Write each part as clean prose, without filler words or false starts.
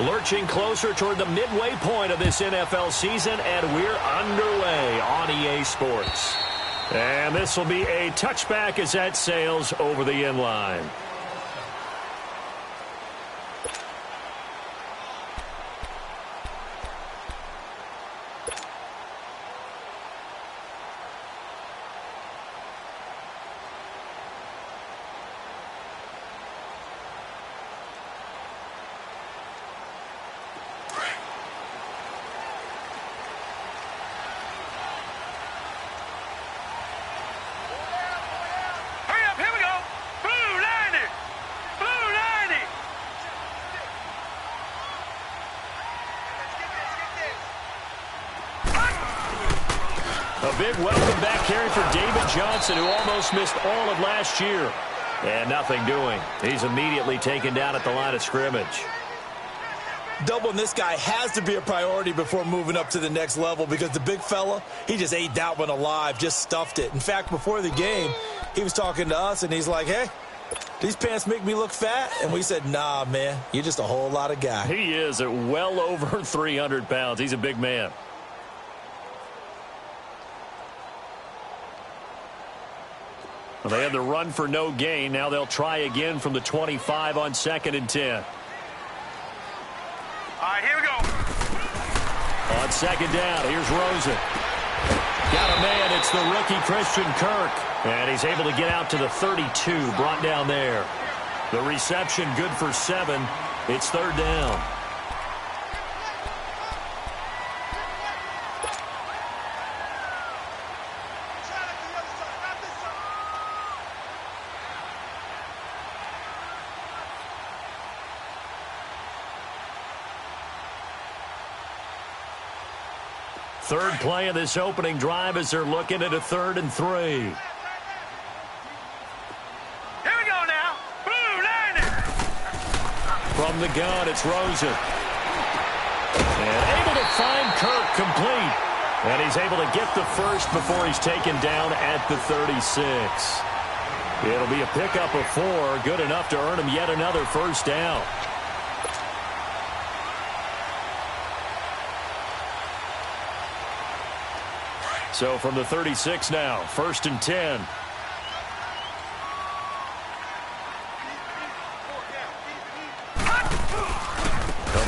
Lurching closer toward the midway point of this NFL season, and we're underway on EA Sports. And this will be a touchback as that sails over the end line. A big welcome back carry for David Johnson, who almost missed all of last year. And nothing doing. He's immediately taken down at the line of scrimmage. Doubling this guy has to be a priority before moving up to the next level, because the big fella, he just ate that one alive, just stuffed it. In fact, before the game, he was talking to us, and he's like, hey, these pants make me look fat? And we said, nah, man, you're just a whole lot of guy. He is at well over 300 pounds. He's a big man. Well, they had the run for no gain. Now they'll try again from the 25 on 2nd and 10. All right, here we go. On 2nd down, here's Rosen. Got a man. It's the rookie Christian Kirk. And he's able to get out to the 32, brought down there. The reception good for 7. It's 3rd down. Third play of this opening drive as they're looking at a 3rd and 3. Here we go now. Blue line. From the gun, it's Rosen. And able to find Kirk complete. And he's able to get the first before he's taken down at the 36. It'll be a pickup of 4, good enough to earn him yet another first down. So from the 36 now, 1st and 10. A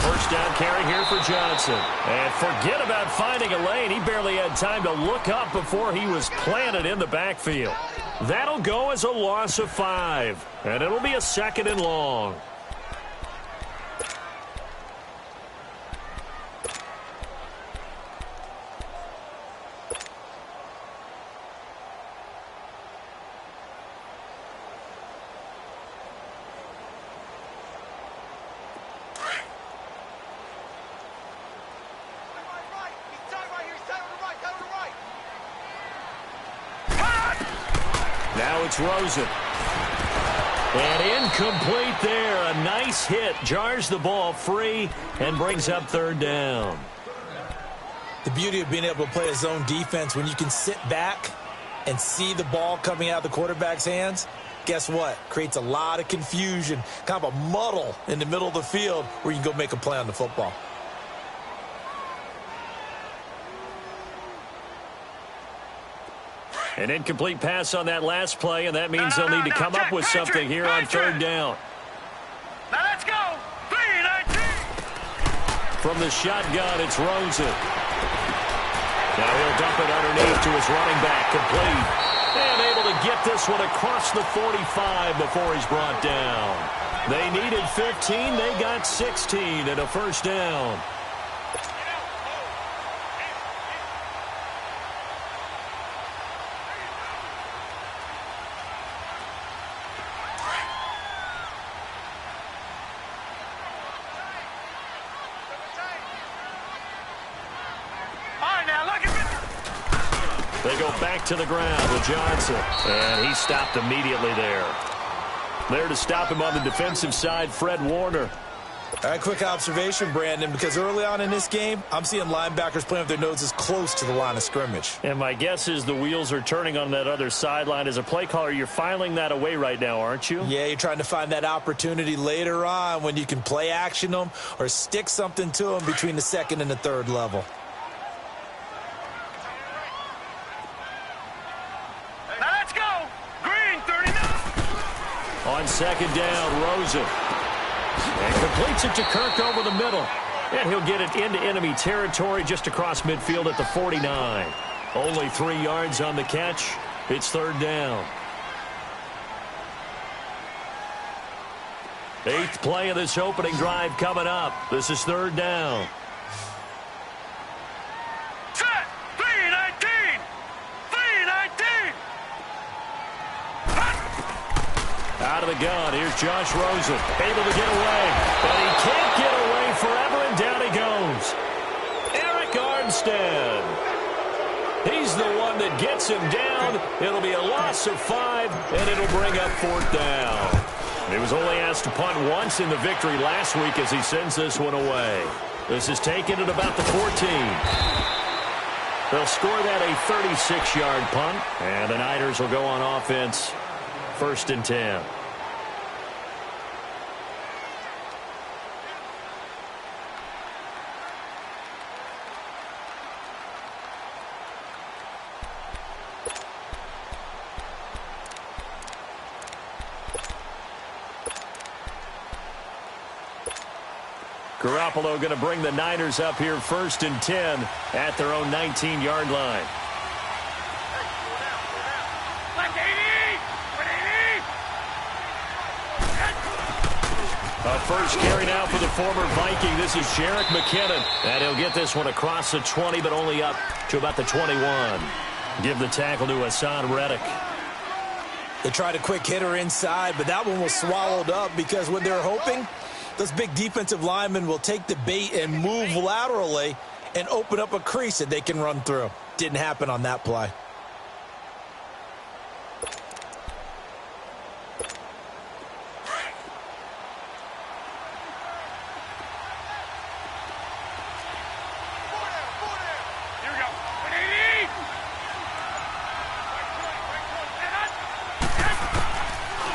first down carry here for Johnson. And forget about finding a lane. He barely had time to look up before he was planted in the backfield. That'll go as a loss of 5. And it'll be a 2nd and long. Now it's Rosen. And incomplete there. A nice hit. Jars the ball free and brings up 3rd down. The beauty of being able to play a zone defense, when you can sit back and see the ball coming out of the quarterback's hands, guess what? Creates a lot of confusion, kind of a muddle in the middle of the field where you can go make a play on the football. An incomplete pass on that last play, and that means they'll need to come up with something here on 3rd down. Now let's go. 3-19. From the shotgun, it's Rosen. Now he'll dump it underneath to his running back, complete. And able to get this one across the 45 before he's brought down. They needed 15. They got 16 and a first down. They go back to the ground with Johnson. And he stopped immediately there. There to stop him on the defensive side, Fred Warner. All right, quick observation, Brandon, because early on in this game, I'm seeing linebackers playing with their noses close to the line of scrimmage. And my guess is the wheels are turning on that other sideline. As a play caller, you're filing that away right now, aren't you? Yeah, you're trying to find that opportunity later on when you can play action them or stick something to them between the second and the third level. Now let's go. Green 39. On second down, Rosen. And completes it to Kirk over the middle. And he'll get it into enemy territory just across midfield at the 49. Only 3 yards on the catch. It's third down. 8th play of this opening drive coming up. This is third down. Set. 319. 319. Out of the gun, here's Josh Rosen, able to get away, but he can't get away forever, and down he goes. Eric Armstead. He's the one that gets him down. It'll be a loss of 5, and it'll bring up fourth down. He was only asked to punt once in the victory last week as he sends this one away. This is taken at about the 14. They'll score that a 36-yard punt, and the Niners will go on offense. First and 10. Garoppolo going to bring the Niners up here first and 10 at their own 19-yard line. A first carry now for the former Viking. This is Jerick McKinnon. And he'll get this one across the 20, but only up to about the 21. Give the tackle to Hassan Reddick. They tried a quick hitter inside, but that one was swallowed up because when they're hoping, those big defensive linemen will take the bait and move laterally and open up a crease that they can run through. Didn't happen on that play.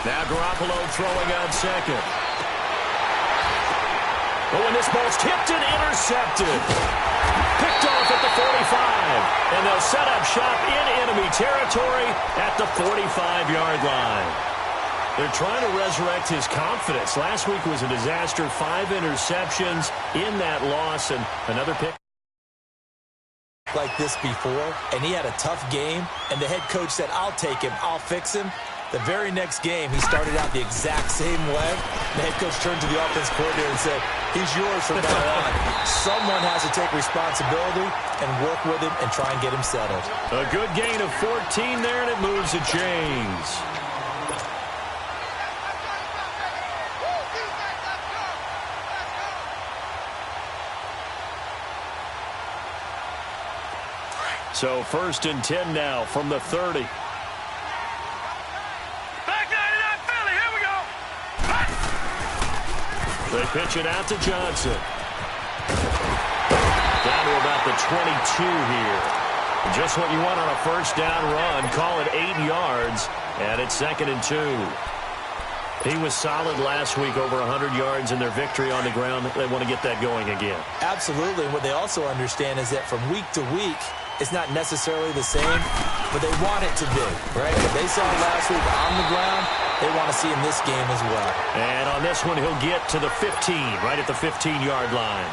Now Garoppolo throwing on second. Oh, and this ball's tipped and intercepted. Picked off at the 45. And they'll set up shop in enemy territory at the 45-yard line. They're trying to resurrect his confidence. Last week was a disaster. 5 interceptions in that loss, and another pick. Like this before, and he had a tough game, and the head coach said, I'll take him, I'll fix him. The very next game, he started out the exact same way. The head coach turned to the offense coordinator and said, he's yours from now on. Someone has to take responsibility and work with him and try and get him settled. A good gain of 14 there, and it moves the chains. So first and 10 now from the 30. They pitch it out to Johnson. Down to about the 22 here. Just what you want on a first down run. Call it 8 yards, and it's second and 2. He was solid last week, over 100 yards in their victory on the ground. They want to get that going again. Absolutely. What they also understand is that from week to week, it's not necessarily the same, but they want it to be, right? What they saw last week on the ground, they want to see in this game as well. And on this one, he'll get to the 15, right at the 15-yard line.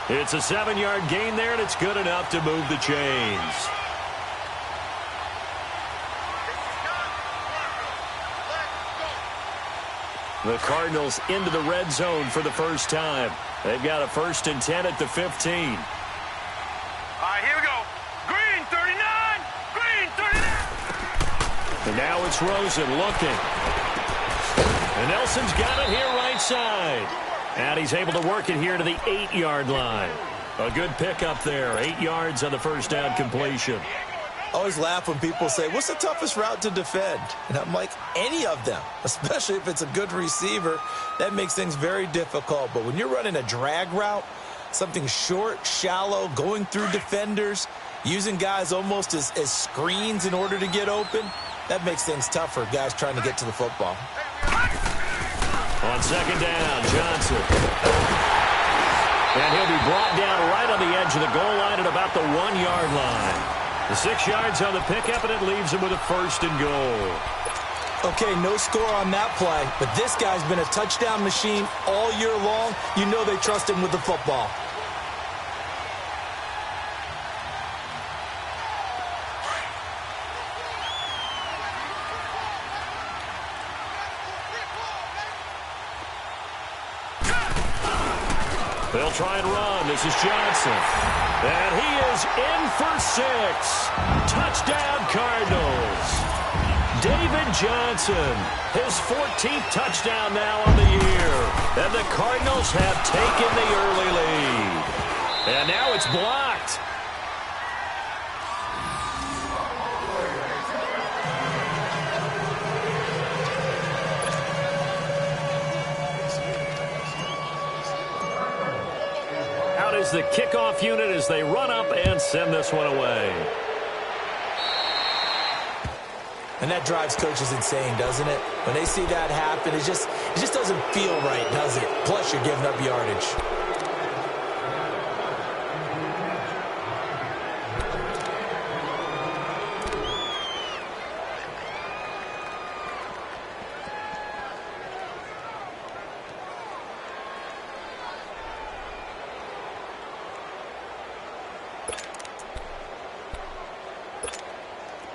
It's a 7-yard gain there, and it's good enough to move the chains. The Cardinals into the red zone for the first time. They've got a first and 10 at the 15. All right, here we go. Green 39. Green 39. And now it's Rosen looking. And Nelson's got it here right side. And he's able to work it here to the 8-yard line. A good pickup there. 8 yards on the first down completion. I always laugh when people say, what's the toughest route to defend? And I'm like, any of them, especially if it's a good receiver. That makes things very difficult. But when you're running a drag route, something short, shallow, going through defenders, using guys almost as screens in order to get open, that makes things tough for guys trying to get to the football. On second down, Johnson. And he'll be brought down right on the edge of the goal line at about the 1-yard line. The 6 yards on the pickup, and it leaves him with a 1st and goal. Okay, no score on that play, but this guy's been a touchdown machine all year long. You know they trust him with the football. They'll try and run. This is Johnson. And he is in for 6. Touchdown, Cardinals. David Johnson, his 14th touchdown now on the year. And the Cardinals have taken the early lead. And now it's blocked. Is the kickoff unit as they run up and send this one away. And that drives coaches insane, doesn't it? When they see that happen, it just doesn't feel right, does it? Plus, you're giving up yardage.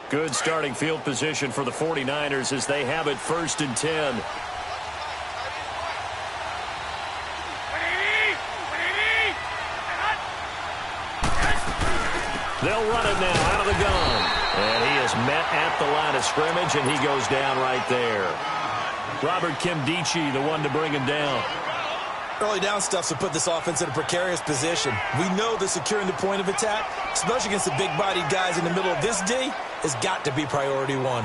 Good starting field position for the 49ers as they have it 1st and 10. They'll run it now out of the gun. And he is met at the line of scrimmage, and he goes down right there. Robert Kimdichie, the one to bring him down. Early down stuff to put this offense in a precarious position. We know that securing the point of attack, especially against the big-bodied guys in the middle of this D, has got to be priority one.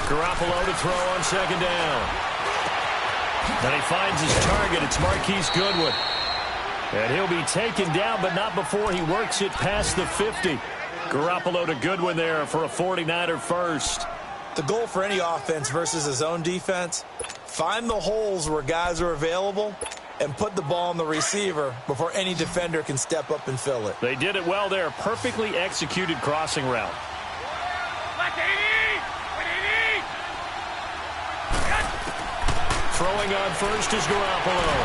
Garoppolo to throw on second down. Then he finds his target. It's Marquise Goodwin. And he'll be taken down, but not before he works it past the 50. Garoppolo to Goodwin there for a 49er first. The goal for any offense versus his own defense, find the holes where guys are available and put the ball on the receiver before any defender can step up and fill it. They did it well there. Perfectly executed crossing route. Throwing on first is Garoppolo.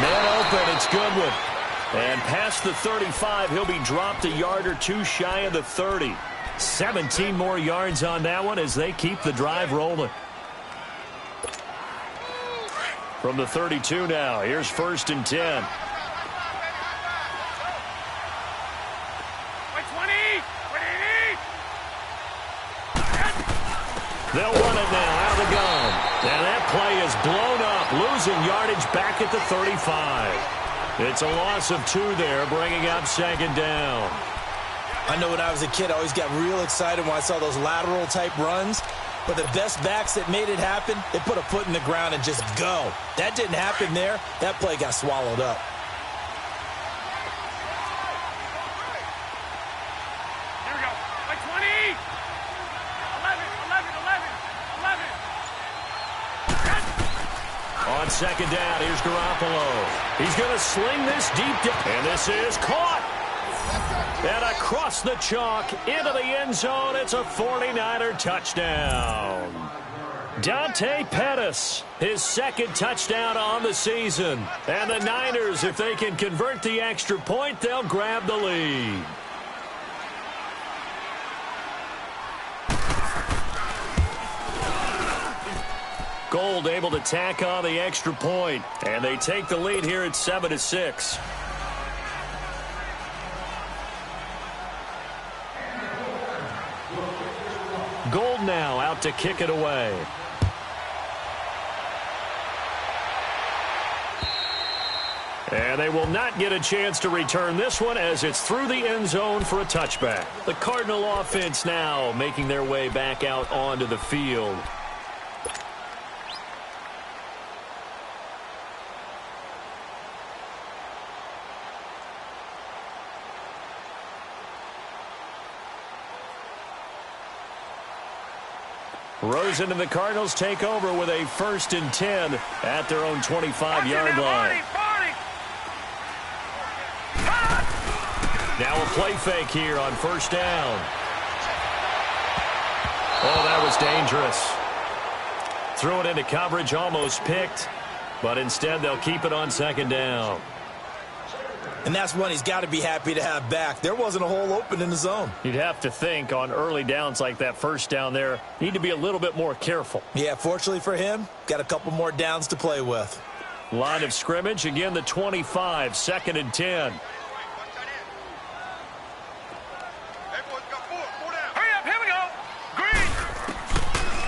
Man open, it's Goodwin. And past the 35, he'll be dropped a yard or two shy of the 30. 17 more yards on that one as they keep the drive rolling. From the 32 now, here's 1st and 10. They'll run it now out of the gun. And that play is blown up, losing yardage back at the 35. It's a loss of 2 there, bringing up second down. I know when I was a kid, I always got real excited when I saw those lateral-type runs. But the best backs that made it happen, they put a foot in the ground and just go. That didn't happen there. That play got swallowed up. On second down, here's Garoppolo. He's going to sling this deep down. And this is caught. And across the chalk into the end zone. It's a 49er touchdown. Dante Pettis, his 2nd touchdown on the season. And the Niners, if they can convert the extra point, they'll grab the lead. Gold able to tack on the extra point, and they take the lead here at 7-6. Gold now out to kick it away. And they will not get a chance to return this one as it's through the end zone for a touchback. The Cardinal offense now making their way back out onto the field. Rosen and the Cardinals take over with a 1st and 10 at their own 25-yard line. Now a play fake here on 1st down. Oh, that was dangerous. Threw it into coverage, almost picked, but instead they'll keep it on 2nd down. And that's one he's got to be happy to have back. There wasn't a hole open in the zone. You'd have to think on early downs like that 1st down there, need to be a little bit more careful. Yeah, fortunately for him, got a couple more downs to play with. Line of scrimmage, again the 25, 2nd and 10. Hurry up, here we go. Green.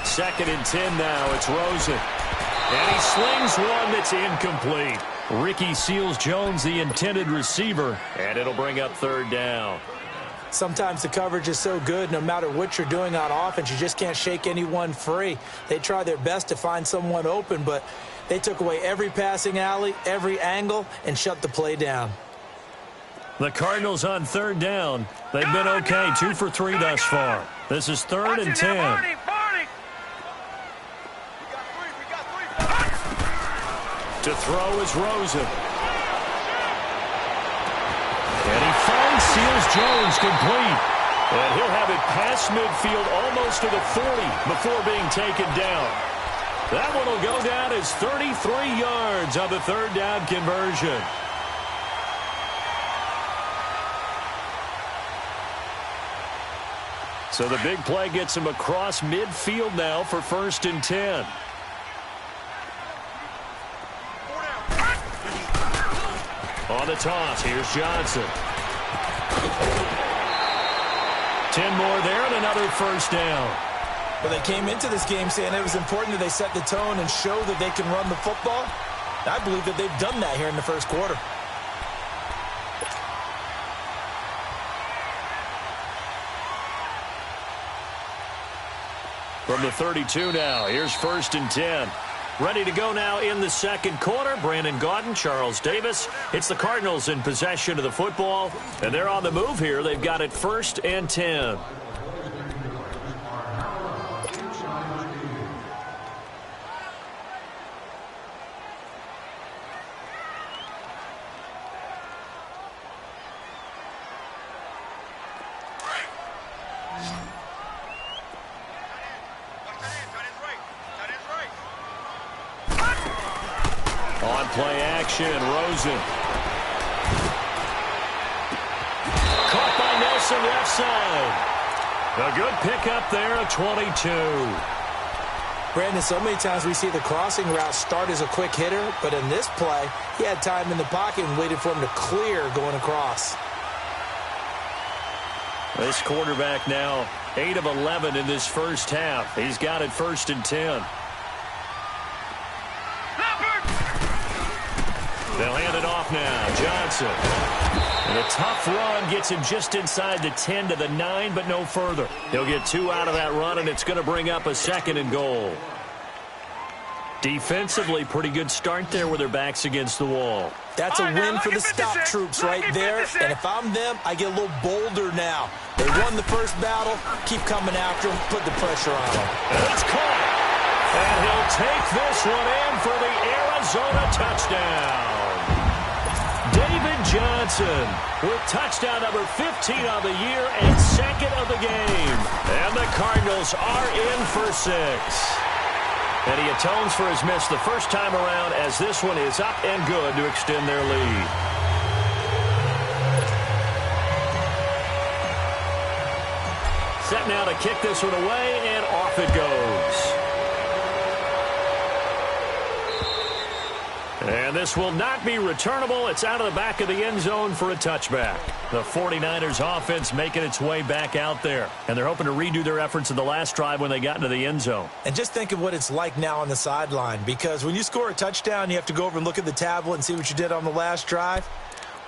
2nd and 10 now, it's Rosen. And he slings one that's incomplete. Ricky Seals-Jones, the intended receiver, and it'll bring up 3rd down. Sometimes the coverage is so good, no matter what you're doing on offense, you just can't shake anyone free. They try their best to find someone open, but they took away every passing alley, every angle, and shut the play down. The Cardinals on 3rd down. They've been okay, 2 for 3 thus far. This is 3rd and 10. To throw is Rosen. And he finds Seals-Jones complete. And he'll have it past midfield almost to the 40 before being taken down. That one will go down as 33 yards on the 3rd down conversion. So the big play gets him across midfield now for 1st and 10. On the toss, here's Johnson. 10 more there and another 1st down. But they came into this game saying it was important that they set the tone and show that they can run the football. I believe that they've done that here in the 1st quarter. From the 32 now, here's 1st and 10. Ready to go now in the 2nd quarter. Brandon Gaudin, Charles Davis. It's the Cardinals in possession of the football, and they're on the move here. They've got it 1st and 10. Play action, Rosen. Caught by Nelson left side. A good pickup there at 22. Brandon, so many times we see the crossing route start as a quick hitter, but in this play, he had time in the pocket and waited for him to clear going across. This quarterback now 8 of 11 in this 1st half. He's got it 1st and 10. They'll hand it off now. Johnson. And a tough run gets him just inside the 10 to the 9, but no further. He'll get 2 out of that run, and it's going to bring up a 2nd and goal. Defensively, pretty good start there with their backs against the wall. That's a win for the stop troops right there. And if I'm them, I get a little bolder now. They won the 1st battle. Keep coming after them. Put the pressure on them. And it's caught. And he'll take this one in for the Arizona touchdown. David Johnson with touchdown number 15 on the year and 2nd of the game. And the Cardinals are in for 6. And he atones for his miss the first time around as this one is up and good to extend their lead. Set now to kick this one away, and off it goes. And this will not be returnable. It's out of the back of the end zone for a touchback. The 49ers offense making its way back out there. And they're hoping to redo their efforts in the last drive when they got into the end zone. And just think of what it's like now on the sideline. Because when you score a touchdown, you have to go over and look at the tablet and see what you did on the last drive.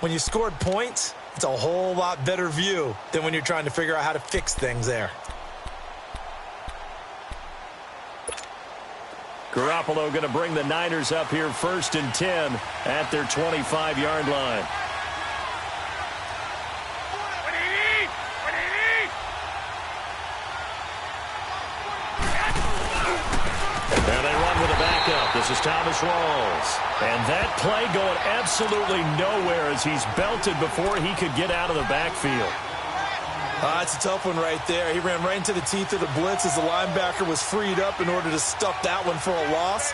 When you scored points, it's a whole lot better view than when you're trying to figure out how to fix things there. Garoppolo going to bring the Niners up here 1st and 10 at their 25-yard line. And they run with a backup. This is Thomas Rawls. And that play going absolutely nowhere as he's belted before he could get out of the backfield. That's a tough one right there. He ran right into the teeth of the blitz as the linebacker was freed up in order to stuff that one for a loss.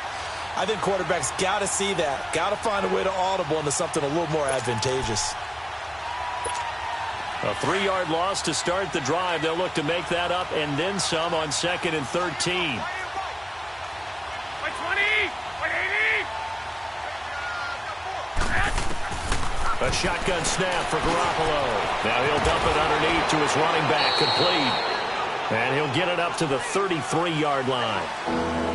I think quarterbacks got to see that. Got to find a way to audible into something a little more advantageous. A 3-yard loss to start the drive. They'll look to make that up and then some on 2nd and 13. A shotgun snap for Garoppolo. Now he'll dump it underneath to his running back, complete. And he'll get it up to the 33-yard line.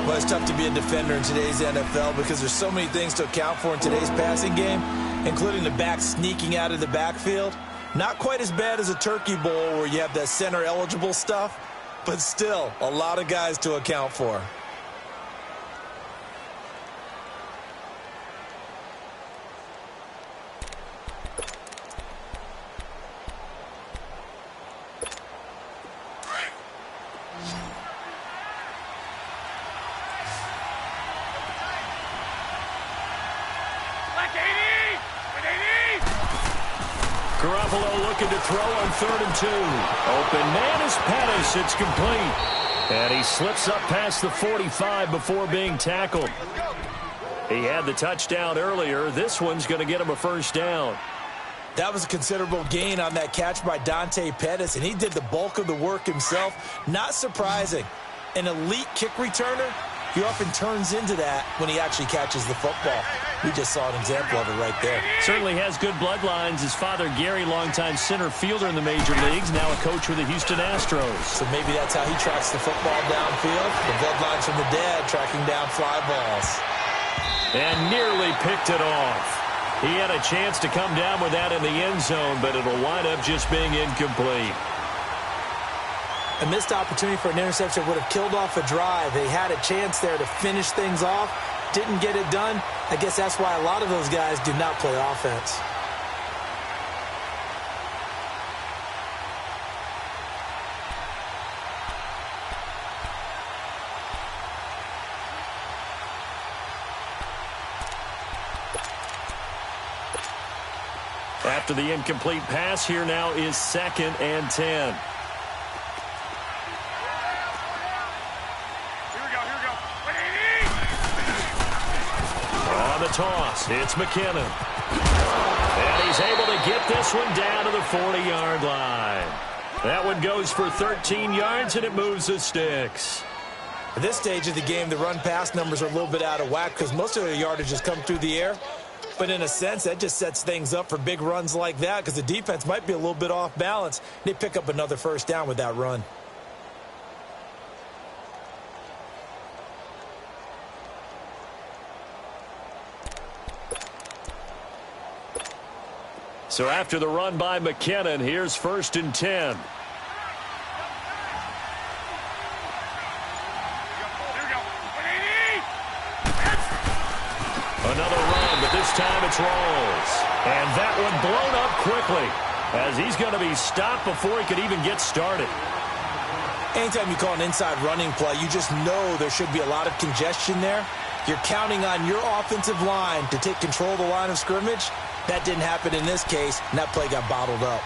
Well, it's tough to be a defender in today's NFL because there's so many things to account for in today's passing game, including the back sneaking out of the backfield. Not quite as bad as a turkey bowl where you have that center-eligible stuff, but still a lot of guys to account for. Garoppolo looking to throw on 3rd and 2. Open man is Pettis. It's complete. And he slips up past the 45 before being tackled. He had the touchdown earlier. This one's going to get him a 1st down. That was a considerable gain on that catch by Dante Pettis, and he did the bulk of the work himself. Not surprising. An elite kick returner, he often turns into that when he actually catches the football. We just saw an example of it right there. Certainly has good bloodlines. His father, Gary, longtime center fielder in the major leagues, now a coach with the Houston Astros. So maybe that's how he tracks the football downfield. The bloodlines from the dad tracking down fly balls. And nearly picked it off. He had a chance to come down with that in the end zone, but it'll wind up just being incomplete. A missed opportunity for an interception would have killed off a drive. They had a chance there to finish things off. Didn't get it done. I guess that's why a lot of those guys do not play offense. After the incomplete pass, here now is 2nd and 10. The toss. It's McKinnon. And he's able to get this one down to the 40-yard line. That one goes for 13 yards, and it moves the sticks. At this stage of the game, the run-pass numbers are a little bit out of whack because most of the yardage has come through the air. But in a sense, that just sets things up for big runs like that because the defense might be a little bit off balance. They pick up another 1st down with that run. So after the run by McKinnon, here's 1st and 10. Another run, but this time it's Rawls. And that one blown up quickly as he's going to be stopped before he could even get started. Anytime you call an inside running play, you just know there should be a lot of congestion there. You're counting on your offensive line to take control of the line of scrimmage. That didn't happen in this case, and that play got bottled up.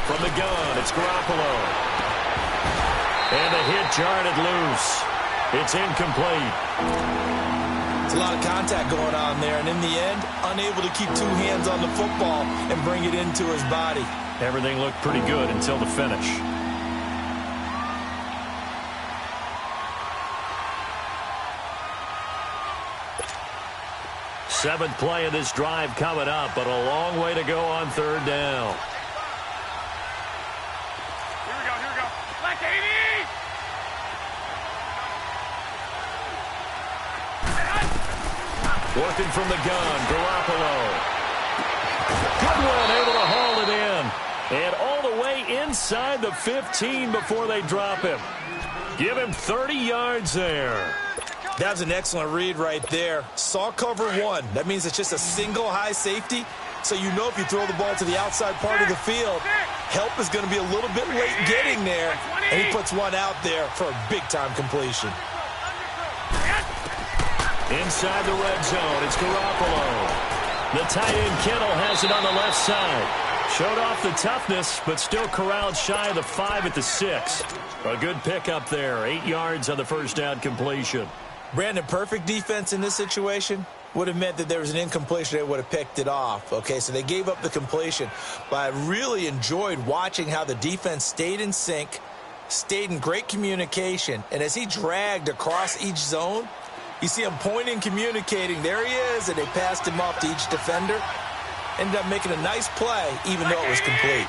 From the the gun. It's Garoppolo. And the hit jarred it loose. It's incomplete. It's a lot of contact going on there, and in the end, unable to keep two hands on the football and bring it into his body. Everything looked pretty good until the finish. Seventh play of this drive coming up, but a long way to go on third down. Here we go. Black 80! Working from the gun, Garoppolo. Good one, able to haul it in. And all the way inside the 15 before they drop him. Give him 30 yards there. That was an excellent read right there. Saw cover one. That means it's just a single high safety. So you know if you throw the ball to the outside part of the field, help is going to be a little bit late getting there. And he puts one out there for a big-time completion. Inside the red zone, it's Garoppolo. The tight end Kittle has it on the left side. Showed off the toughness, but still corralled shy of the 5 at the 6. A good pickup there. 8 yards on the first down completion. Brandon, perfect defense in this situation would have meant that there was an incompletion. They would have picked it off. Okay, so they gave up the completion. But I really enjoyed watching how the defense stayed in sync, stayed in great communication. And as he dragged across each zone, you see him pointing, communicating. There he is, and they passed him off to each defender. Ended up making a nice play, even though it was complete.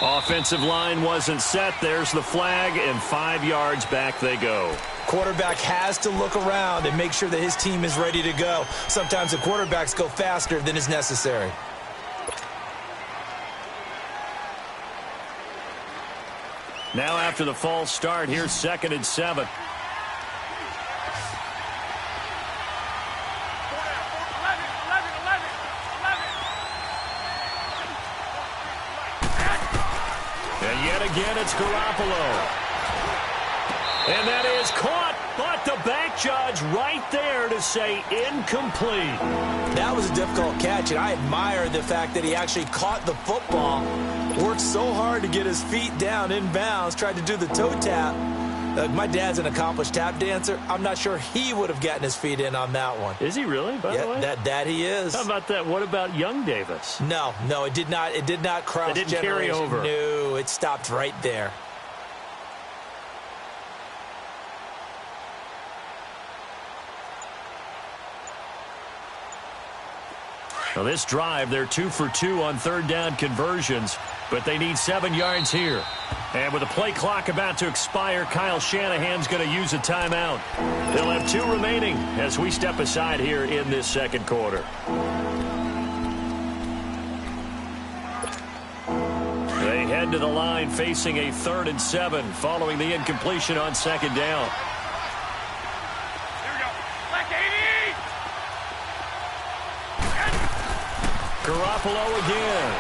Offensive line wasn't set. There's the flag, and 5 yards back they go. Quarterback has to look around and make sure that his team is ready to go. Sometimes the quarterbacks go faster than is necessary. Now after the false start, here's 2nd and 7. And yet again, it's Garoppolo. And that is caught, but the back judge right there to say incomplete. That was a difficult catch, and I admire the fact that he actually caught the football, worked so hard to get his feet down inbounds, tried to do the toe tap. My dad's an accomplished tap dancer. I'm not sure he would have gotten his feet in on that one. Is he really, by the way? That he is. How about that? What about young Davis? No, it did not. It did not cross. It didn't carry over. No, it stopped right there. Now this drive, they're 2 for 2 on third down conversions, but they need 7 yards here. And with the play clock about to expire, Kyle Shanahan's going to use a timeout. He'll have 2 remaining as we step aside here in this second quarter. They head to the line facing a 3rd and 7 following the incompletion on 2nd down. Garoppolo again.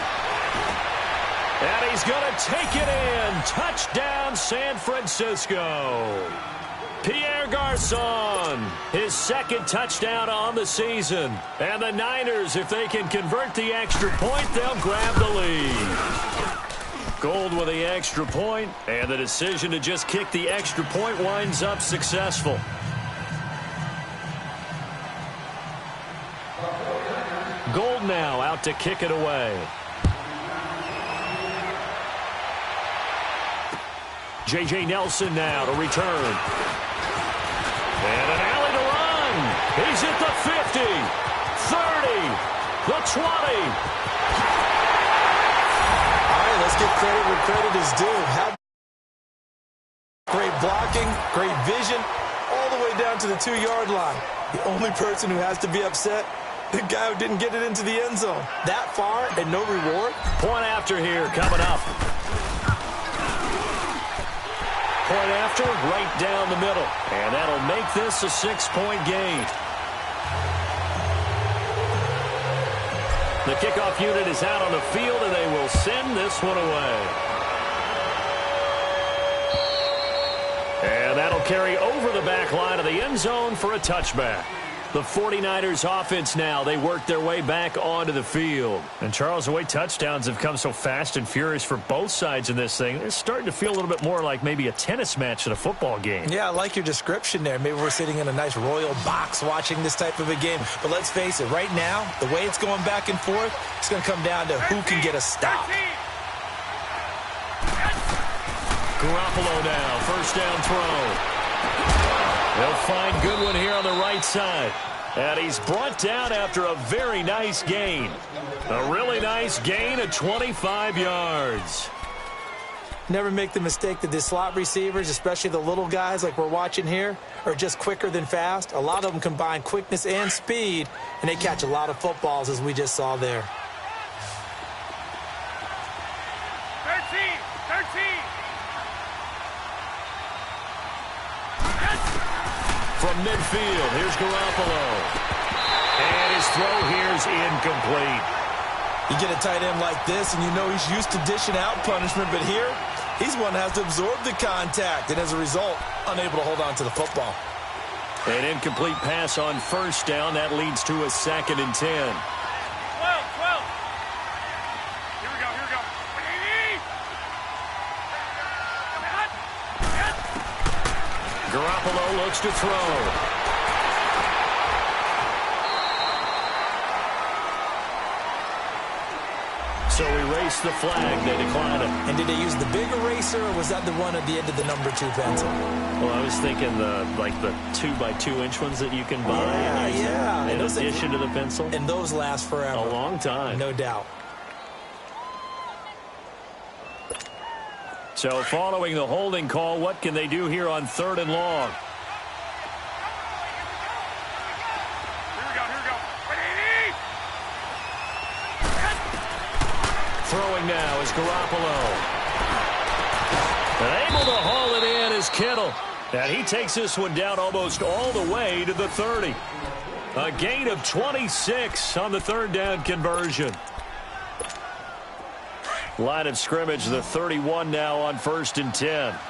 And he's going to take it in. Touchdown, San Francisco. Pierre Garçon, his 2nd touchdown on the season. And the Niners, if they can convert the extra point, they'll grab the lead. Gold with the extra point, and the decision to just kick the extra point winds up successful. Gold now out to kick it away. J.J. Nelson now to return. And an alley to run. He's at the 50, 30, the 20. All right, let's give credit where credit is due. How great blocking, great vision, all the way down to the 2-yard line. The only person who has to be upset, the guy who didn't get it into the end zone. That far and no reward. Point after here coming up. Point after right down the middle. And that'll make this a 6-point game. The kickoff unit is out on the field, and they will send this one away. And that'll carry over the back line of the end zone for a touchback. The 49ers offense now, they work their way back onto the field. And Charles, the way touchdowns have come so fast and furious for both sides in this thing, it's starting to feel a little bit more like maybe a tennis match than a football game. Yeah, I like your description there. Maybe we're sitting in a nice royal box watching this type of a game. But let's face it, right now, the way it's going back and forth, it's going to come down to who can get a stop. Garoppolo now, first down throw. They'll find Goodwin here on the right side. And he's brought down after a very nice gain. A really nice gain of 25 yards. Never make the mistake that the slot receivers, especially the little guys like we're watching here, are just quicker than fast. A lot of them combine quickness and speed, and they catch a lot of footballs, as we just saw there. 13. From midfield, here's Garoppolo. And his throw here's incomplete. You get a tight end like this, and you know he's used to dishing out punishment, but here, he's one that has to absorb the contact, and as a result, unable to hold on to the football. An incomplete pass on first down. That leads to a 2nd and 10. 12. Here we go. Garoppolo looks to throw. So erase the flag. They decline it. And did they use the big eraser, or was that the one at the end of the number 2 pencil? Well, I was thinking the 2x2-inch ones that you can buy. Yeah. In addition to the pencil. And those last forever. A long time. No doubt. So following the holding call, what can they do here on 3rd and long? Here we go. Throwing now is Garoppolo. And able to haul it in is Kittle. And he takes this one down almost all the way to the 30. A gain of 26 on the 3rd down conversion. Line of scrimmage, the 31 now on 1st and 10. Here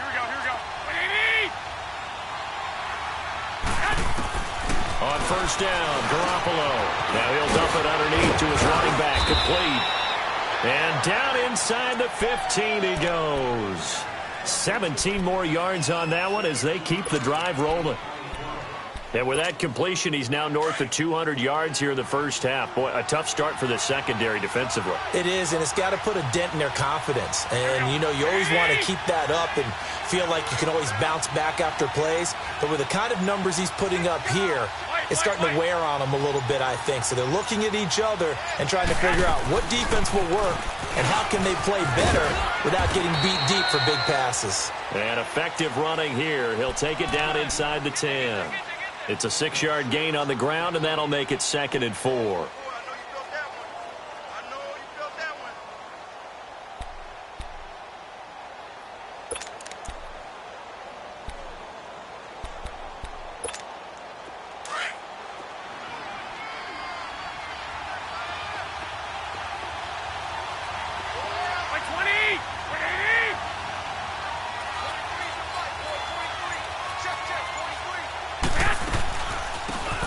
we go. On 1st down, Garoppolo. Now he'll dump it underneath to his running back, complete. And down inside the 15 he goes. 17 more yards on that one as they keep the drive rolling. And with that completion, he's now north of 200 yards here in the first half. Boy, a tough start for the secondary defensively. It is, and it's got to put a dent in their confidence. And, you know, you always want to keep that up and feel like you can always bounce back after plays. But with the kind of numbers he's putting up here, it's starting to wear on them a little bit, I think. So they're looking at each other and trying to figure out what defense will work and how can they play better without getting beat deep for big passes. And effective running here. He'll take it down inside the 10. It's a 6-yard gain on the ground, and that'll make it 2nd and 4.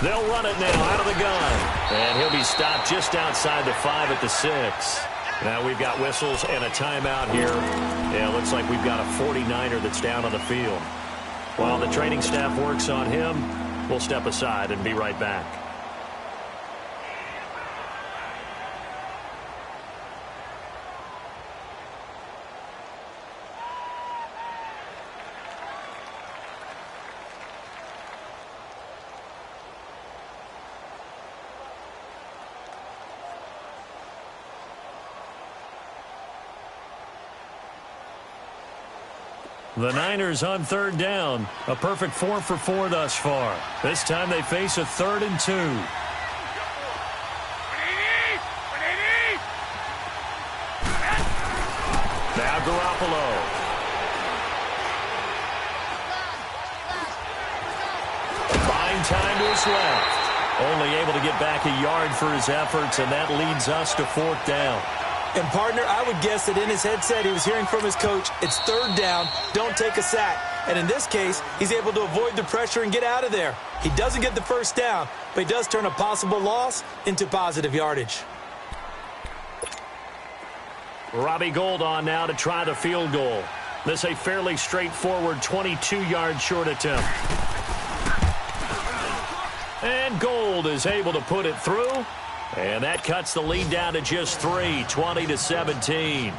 They'll run it now out of the gun. And he'll be stopped just outside the 5 at the 6. Now we've got whistles and a timeout here. Yeah, it looks like we've got a 49er that's down on the field. While the training staff works on him, we'll step aside and be right back. The Niners on 3rd down. A perfect 4 for 4 thus far. This time they face a 3rd and 2. Now Garoppolo. Buying time to his left. Only able to get back a yard for his efforts, and that leads us to 4th down. And, partner, I would guess that in his headset he was hearing from his coach, it's 3rd down, don't take a sack. And in this case, he's able to avoid the pressure and get out of there. He doesn't get the first down, but he does turn a possible loss into positive yardage. Robbie Gould on now to try the field goal. This a fairly straightforward 22-yard short attempt. And Gould is able to put it through. And that cuts the lead down to just 3, 20-17.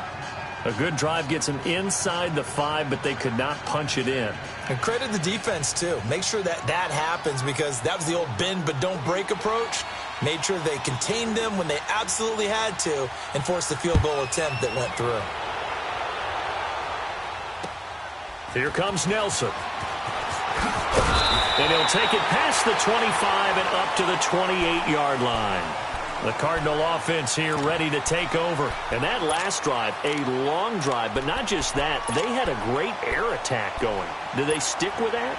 A good drive gets them inside the 5, but they could not punch it in. And credit the defense, too. Make sure that happens, because that was the old bend but don't break approach. Made sure they contained them when they absolutely had to and forced the field goal attempt that went through. Here comes Nelson. And he'll take it past the 25 and up to the 28-yard line. The Cardinal offense here ready to take over. And that last drive, a long drive, but not just that. They had a great air attack going. Do they stick with that?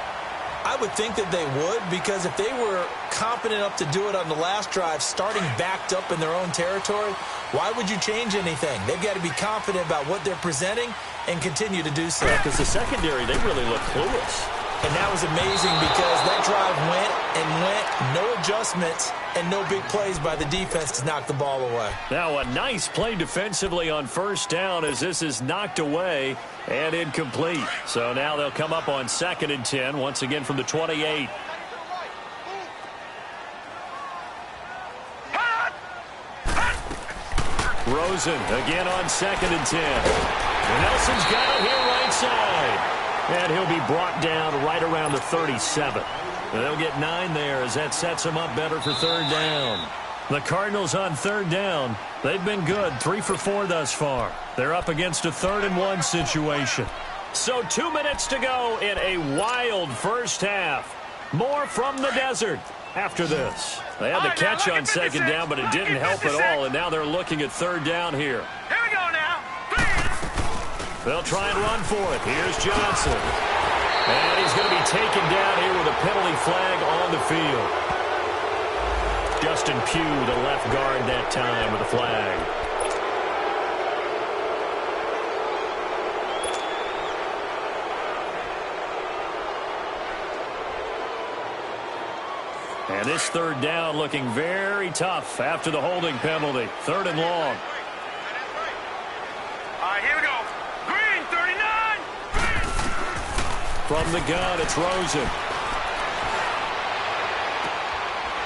I would think that they would, because if they were confident enough to do it on the last drive, starting backed up in their own territory, why would you change anything? They've got to be confident about what they're presenting and continue to do so. Yeah, because the secondary, they really look clueless. And that was amazing, because that drive went and went, no adjustments, and no big plays by the defense to knock the ball away. Now a nice play defensively on first down as this is knocked away and incomplete. So now they'll come up on 2nd and 10, once again from the 28. Rosen again on 2nd and 10. And Nelson's got it here right side. And he'll be brought down right around the 37. And they'll get 9 there as that sets them up better for 3rd down. The Cardinals on 3rd down. They've been good, 3 for 4 thus far. They're up against a 3rd and 1 situation. So 2 minutes to go in a wild first half. More from the desert after this. They had the catch on 2nd down, but it didn't help at all. And now they're looking at 3rd down here. Here we go now. They'll try and run for it. Here's Johnson. And he's going to be taken down here with a penalty flag on the field. Justin Pugh, the left guard that time with a flag. And this 3rd down looking very tough after the holding penalty. 3rd and long. All right, here we go. Green, 39. From the gun, it's Rosen.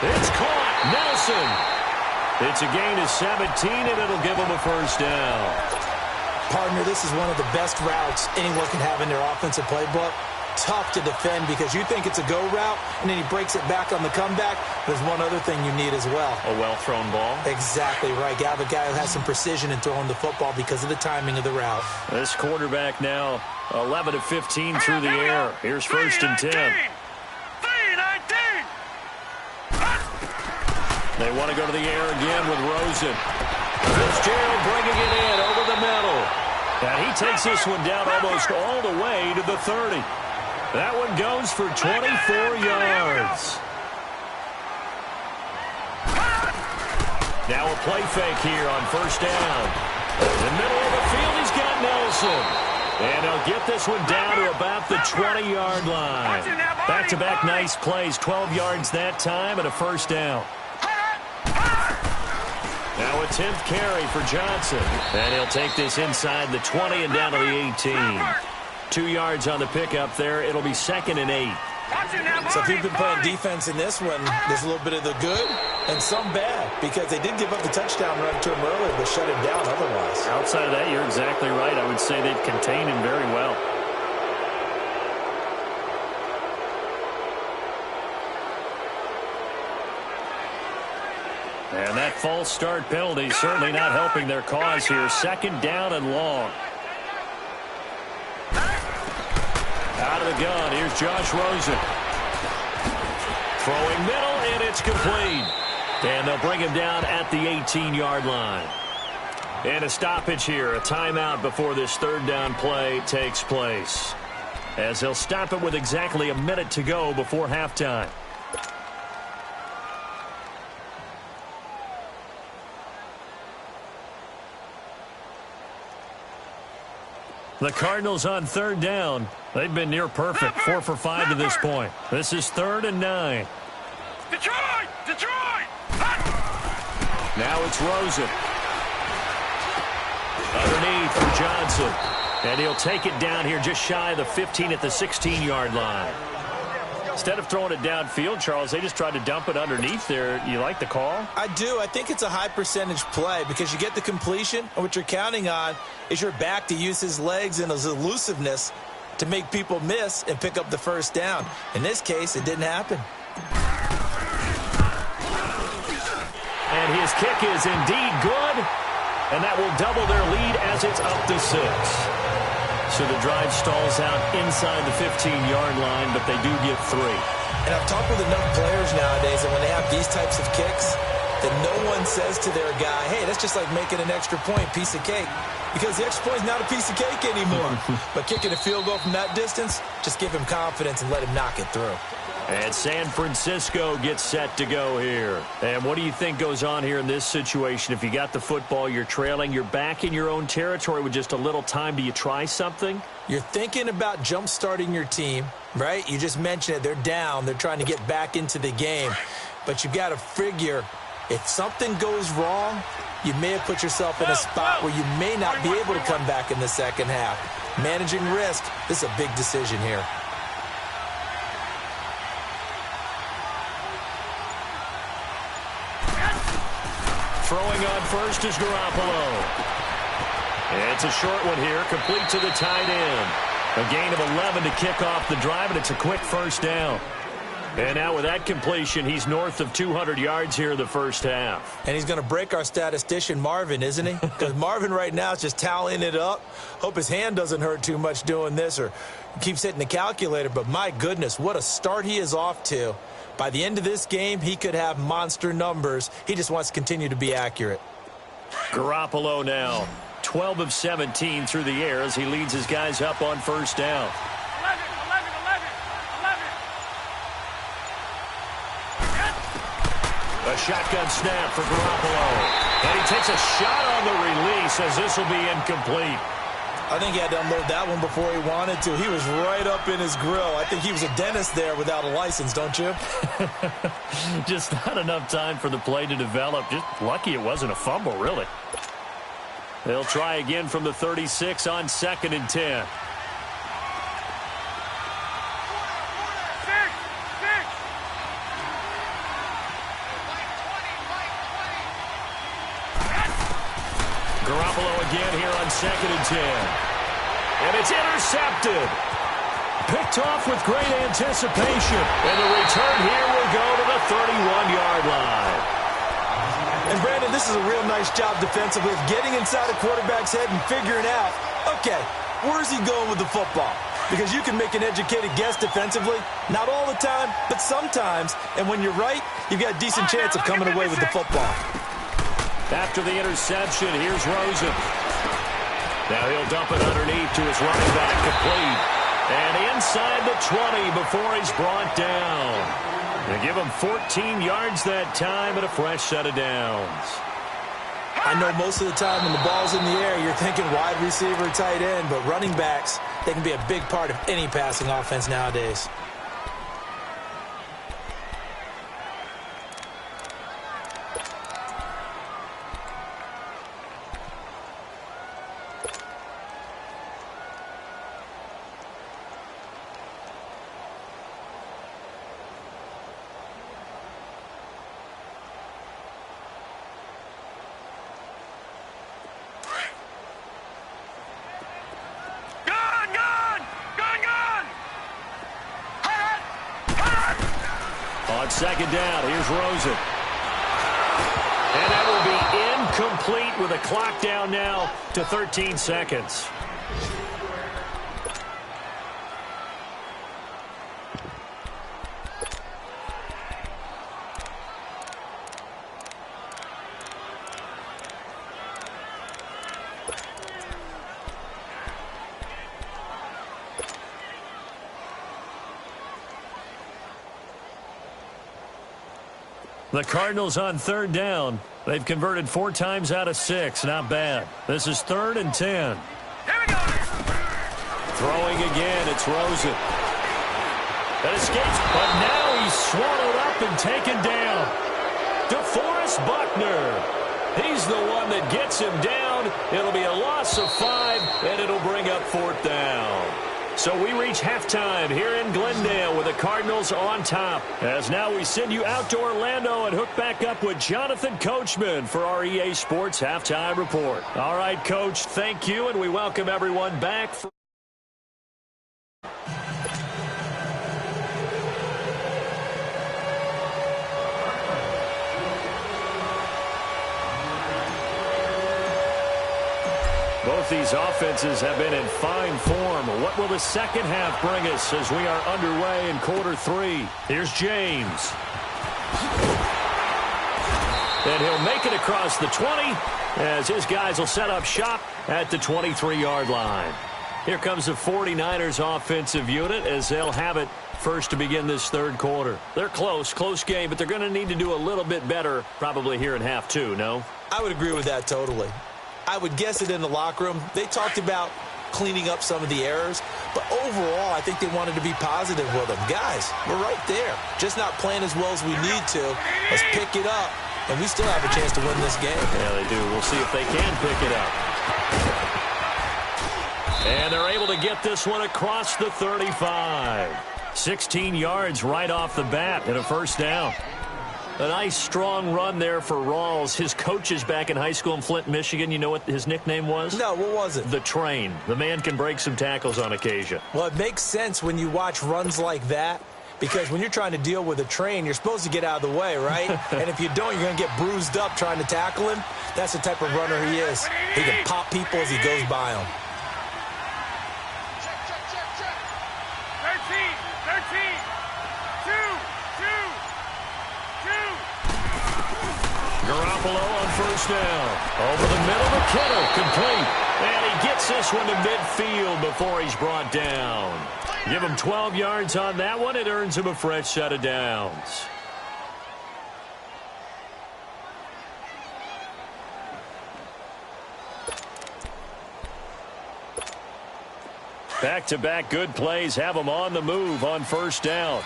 It's caught. Nelson. It's a gain of 17, and it'll give them a first down. Partner, this is one of the best routes anyone can have in their offensive playbook. Tough to defend because you think it's a go route, and then he breaks it back on the comeback. There's one other thing you need as well. A well-thrown ball. Exactly right. You have a guy who has some precision in throwing the football because of the timing of the route. This quarterback now 11 of 15 through the air. Here's 1st and 10. 3-19. They want to go to the air again with Rosen. Fitzgerald bringing it in over the middle. And he takes this one down almost all the way to the 30. That one goes for 24 yards. Now a play fake here on 1st down. In the middle of the field, he's got Nelson. And they'll get this one down to about the 20-yard line. Back-to-back nice plays, 12 yards that time and a first down. Now a 10th carry for Johnson. And he'll take this inside the 20 and down to the 18. 2 yards on the pickup there. It'll be 2nd and 8. So if you've been playing defense in this one, there's a little bit of the good and some bad, because they did give up the touchdown run to him earlier, but shut him down otherwise. Outside of that, you're exactly right. I would say they've contained him very well. And that false start penalty certainly not helping their cause here. 2nd down and long. Out of the gun, here's Josh Rosen. Throwing middle, and it's complete. And they'll bring him down at the 18-yard line. And a stoppage here, a timeout before this 3rd down play takes place. As they'll stop it with exactly a minute to go before halftime. The Cardinals on third down. They've been near perfect, 4 for 5 to this point. This is 3rd and 9. Detroit! Detroit! Now it's Rosen. Underneath for Johnson. And he'll take it down here just shy of the 15 at the 16-yard line. Instead of throwing it downfield, Charles, they just tried to dump it underneath there. You like the call? I do. I think it's a high percentage play because you get the completion, and what you're counting on is your back to use his legs and his elusiveness to make people miss and pick up the first down. In this case, it didn't happen. And his kick is indeed good, and that will double their lead as it's up to 6. So the drive stalls out inside the 15-yard line, but they do get 3. And I've talked with enough players nowadays that when they have these types of kicks, that no one says to their guy, hey, that's just like making an extra point, piece of cake. Because the extra point is not a piece of cake anymore. But kicking a field goal from that distance, just give him confidence and let him knock it through. And San Francisco gets set to go here. And what do you think goes on here in this situation? If you got the football, you're trailing, you're back in your own territory with just a little time. Do you try something? You're thinking about jump-starting your team, right? You just mentioned it. They're down. They're trying to get back into the game. But you've got to figure if something goes wrong, you may have put yourself in a spot where you may not be able to come back in the second half. Managing risk, this is a big decision here. Throwing on first is Garoppolo. It's a short one here, complete to the tight end. A gain of 11 to kick off the drive, and it's a quick first down. And now with that completion, he's north of 200 yards here in the first half. And he's going to break our statistician, Marvin, isn't he? Because Marvin right now is just tallying it up. Hope his hand doesn't hurt too much doing this or keeps hitting the calculator. But my goodness, what a start he is off to. By the end of this game, he could have monster numbers. He just wants to continue to be accurate. Garoppolo now, 12 of 17 through the air as he leads his guys up on first down. 11. A shotgun snap for Garoppolo. And he takes a shot on the release as this will be incomplete. I think he had to unload that one before he wanted to. He was right up in his grill. I think he was a dentist there without a license, don't you? Just not enough time for the play to develop. Just lucky it wasn't a fumble, really. They'll try again from the 36 on 2nd and 10. Garoppolo again here on 2nd and 10. And it's intercepted. Picked off with great anticipation. And the return here will go to the 31-yard line. And, Brandon, this is a real nice job defensively of getting inside a quarterback's head and figuring out, okay, where's he going with the football? Because you can make an educated guess defensively. Not all the time, but sometimes. And when you're right, you've got a decent chance of coming away with the football. After the interception, here's Rosen. Now he'll dump it underneath to his running back, complete. And inside the 20 before he's brought down. They give him 14 yards that time and a fresh set of downs. I know most of the time when the ball's in the air, you're thinking wide receiver, tight end, but running backs, they can be a big part of any passing offense nowadays. On 2nd down, here's Rosen. And that will be incomplete with a clock down now to 13 seconds. The Cardinals on 3rd down. They've converted 4 times out of 6. Not bad. This is 3rd and 10. Here we go. Throwing again, it's Rosen. That escapes, but now he's swallowed up and taken down. DeForest Buckner. He's the one that gets him down. It'll be a loss of 5, and it'll bring up 4th down. So we reach halftime here in Glendale with the Cardinals on top. As now we send you out to Orlando and hook back up with Jonathan Coachman for our EA Sports Halftime Report. All right, Coach, thank you, and we welcome everyone back. Both these offenses have been in fine form. What will the second half bring us as we are underway in quarter 3? Here's James. And he'll make it across the 20 as his guys will set up shop at the 23-yard line. Here comes the 49ers offensive unit as they'll have it first to begin this third quarter. They're close game, but they're going to need to do a little bit better probably here in half 2, no? I would agree with that totally. I would guess it in the locker room. They talked about cleaning up some of the errors, but overall, I think they wanted to be positive with them. Guys, we're right there. Just not playing as well as we need to. Let's pick it up, and we still have a chance to win this game. Yeah, they do. We'll see if they can pick it up. And they're able to get this one across the 35. 16 yards right off the bat and a first down. A nice, strong run there for Rawls. His coaches back in high school in Flint, Michigan, you know what his nickname was? No, what was it? The Train. The man can break some tackles on occasion. Well, it makes sense when you watch runs like that, because when you're trying to deal with a train, you're supposed to get out of the way, right? And if you don't, you're going to get bruised up trying to tackle him. That's the type of runner he is. He can pop people as he goes by them. 13, 2. Garoppolo on first down. Over the middle to Kittle, complete. And he gets this one to midfield before he's brought down. Give him 12 yards on that one. It earns him a fresh set of downs. Back-to-back good plays have him on the move on first down.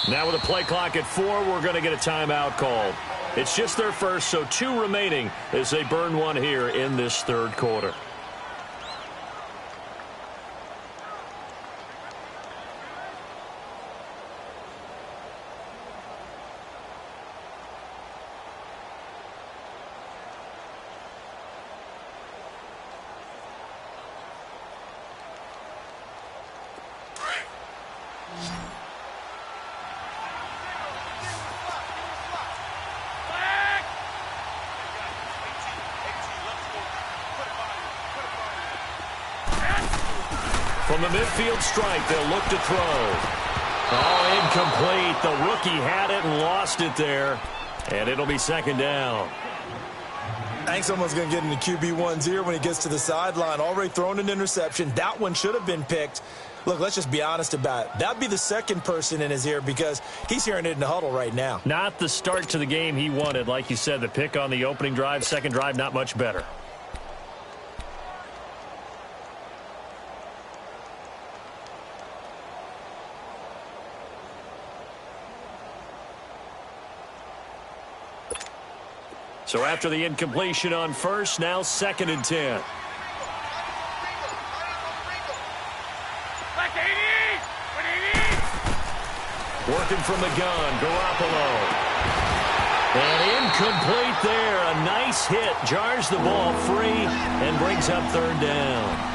Now with a play clock at 4, we're going to get a timeout called. It's just their first, so 2 remaining as they burn one here in this third quarter. From the midfield stripe, they'll look to throw. Oh, incomplete. The rookie had it and lost it there. And it'll be second down. I think someone's going to get in the QB1's ear when he gets to the sideline. Already thrown an interception. That one should have been picked. Look, let's just be honest about it. That would be the second person in his ear because he's hearing it in the huddle right now. Not the start to the game he wanted. Like you said, the pick on the opening drive, second drive, not much better. So after the incompletion on first, now 2nd and 10. Working from the gun, Garoppolo. And incomplete there. A nice hit. Jars the ball free and brings up third down.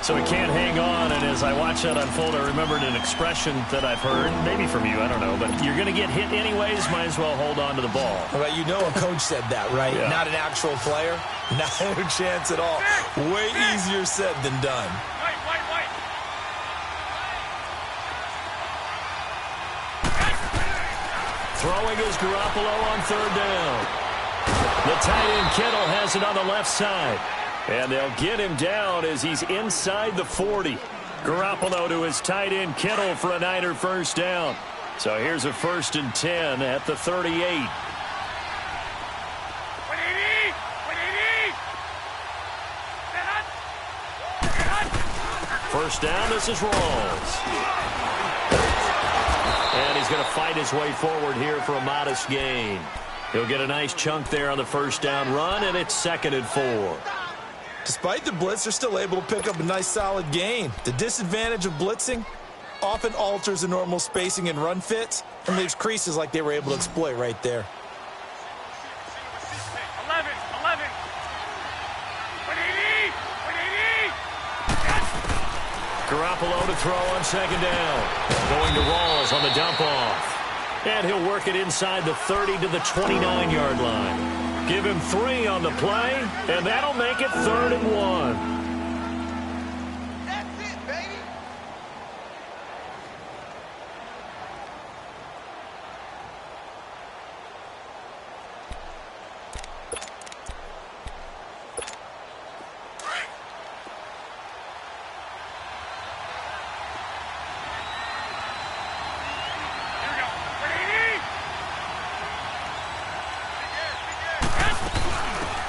So he can't hang on, and as I watch that unfold, I remembered an expression that I've heard, maybe from you, I don't know, but you're going to get hit anyways, might as well hold on to the ball. Well, you know a coach said that, right? Yeah. Not an actual player. Not a chance at all. Way easier said than done. Throwing is Garoppolo on third down. The tight end Kittle has it on the left side. And they'll get him down as he's inside the 40. Garoppolo to his tight end Kittle for a Niner first down. So here's a 1st and 10 at the 38. 180! 180! First down, this is Rawls. And he's going to fight his way forward here for a modest gain. He'll get a nice chunk there on the first down run, and it's 2nd and 4. Despite the blitz, they're still able to pick up a nice solid gain. The disadvantage of blitzing often alters the normal spacing and run fits and leaves creases like they were able to exploit right there. 11! 11! 180! 180! Garoppolo to throw on 2nd down. Going to Rawls on the dump off. And he'll work it inside the 30 to the 29-yard line. Give him 3 on the play, and that'll make it 3rd and 1.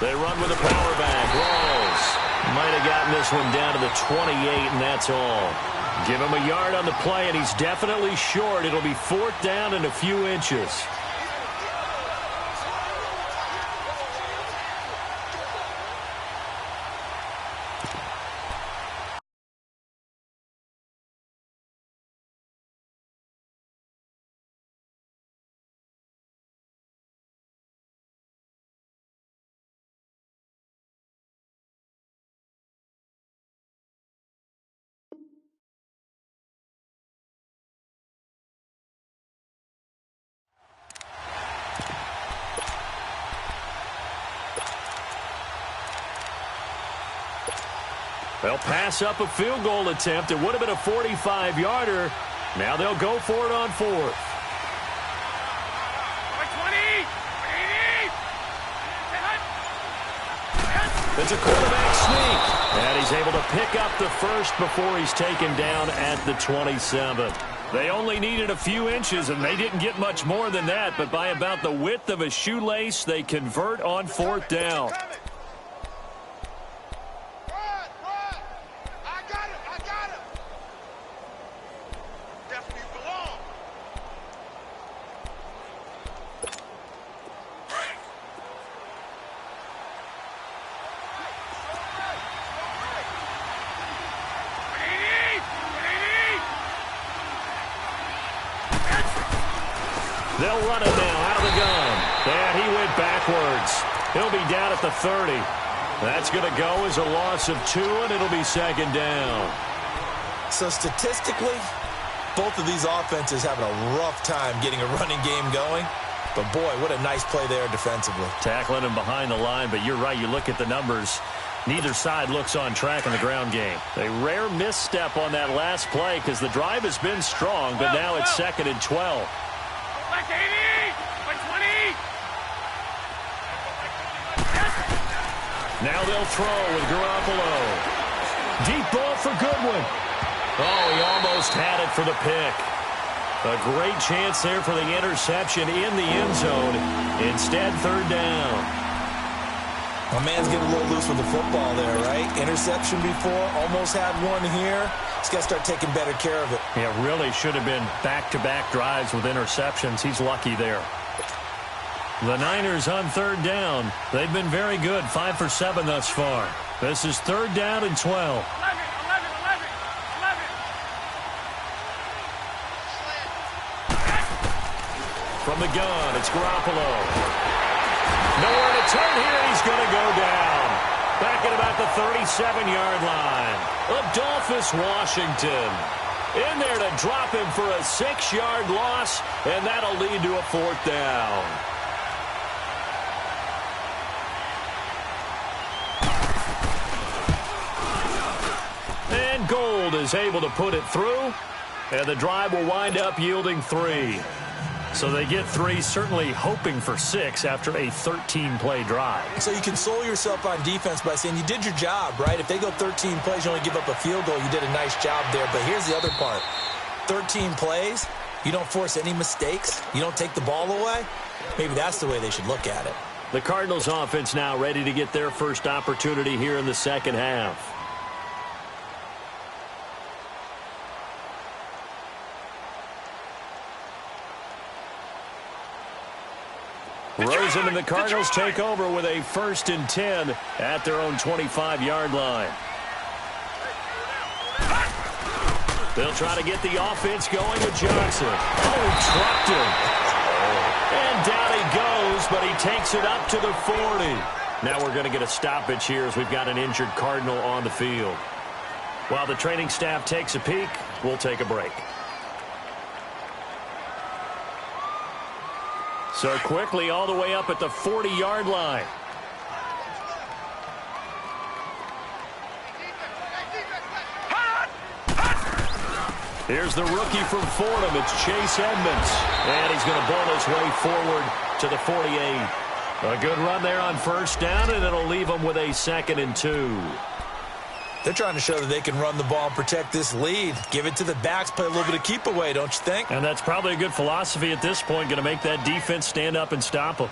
They run with a power back. Rawls might have gotten this one down to the 28, and that's all. Give him a yard on the play, and he's definitely short. It'll be 4th down and a few inches. They'll pass up a field goal attempt. It would have been a 45-yarder. Now they'll go for it on 4th. 20! It's a quarterback sneak. And he's able to pick up the first before he's taken down at the 27. They only needed a few inches, and they didn't get much more than that. But by about the width of a shoelace, they convert on 4th down. They'll run it now out of the gun. And he went backwards. He'll be down at the 30. That's going to go as a loss of 2, and it'll be 2nd down. So statistically, both of these offenses having a rough time getting a running game going. But, boy, what a nice play there defensively. Tackling him behind the line, but you're right. You look at the numbers. Neither side looks on track in the ground game. A rare misstep on that last play because the drive has been strong, but now it's 2nd and 12. 180! 120! Now they'll throw with Garoppolo. Deep ball for Goodwin. Oh, he almost had it for the pick. A great chance there for the interception in the end zone. Instead, 3rd down. My man's getting a little loose with the football there, right? Interception before, almost had one here. He's got to start taking better care of it. Yeah, really should have been back-to-back drives with interceptions. He's lucky there. The Niners on 3rd down. They've been very good, 5 for 7 thus far. This is 3rd down and 12. 11! 11! 11! 11! From the gun, it's Garoppolo. Nowhere to turn here. He's going to go down. Back at about the 37-yard line. Adolphus Washington in there to drop him for a 6-yard loss, and that'll lead to a 4th down. And Gold is able to put it through, and the drive will wind up yielding 3. So they get 3, certainly hoping for 6 after a 13-play drive. So you console yourself on defense by saying you did your job, right? If they go 13 plays, you only give up a field goal, you did a nice job there. But here's the other part. 13 plays, you don't force any mistakes, you don't take the ball away. Maybe that's the way they should look at it. The Cardinals offense now ready to get their first opportunity here in the second half. Rosen and the Cardinals take over with a 1st and 10 at their own 25-yard line. They'll try to get the offense going with Johnson. Oh, he trucked him. And down he goes, but he takes it up to the 40. Now we're going to get a stoppage here as we've got an injured Cardinal on the field. While the training staff takes a peek, we'll take a break. So quickly all the way up at the 40-yard line. Here's the rookie from Fordham. It's Chase Edmonds. And he's going to ball his way forward to the 48. A good run there on 1st down, and it'll leave them with a 2nd and 2. They're trying to show that they can run the ball and protect this lead. Give it to the backs, play a little bit of keep away, don't you think? And that's probably a good philosophy at this point, going to make that defense stand up and stop them.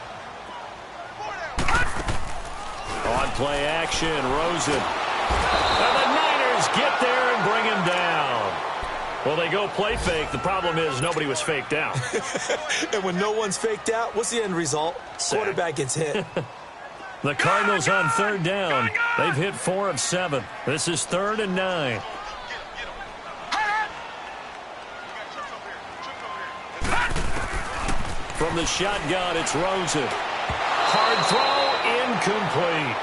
On play action, Rosen. And the Niners get there and bring him down. Well, they go play fake. The problem is nobody was faked out. And when no one's faked out, what's the end result? Sack. Quarterback gets hit. The Cardinals on 3rd down. They've hit 4 of 7. This is 3rd and 9. From the shotgun, it's Rosen. Hard throw, incomplete.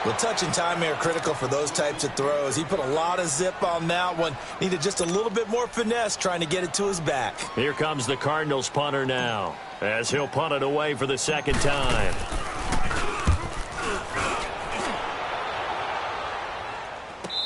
The touch and time are critical for those types of throws. He put a lot of zip on that one. Needed just a little bit more finesse trying to get it to his back. Here comes the Cardinals punter now, as he'll punt it away for the 2nd time.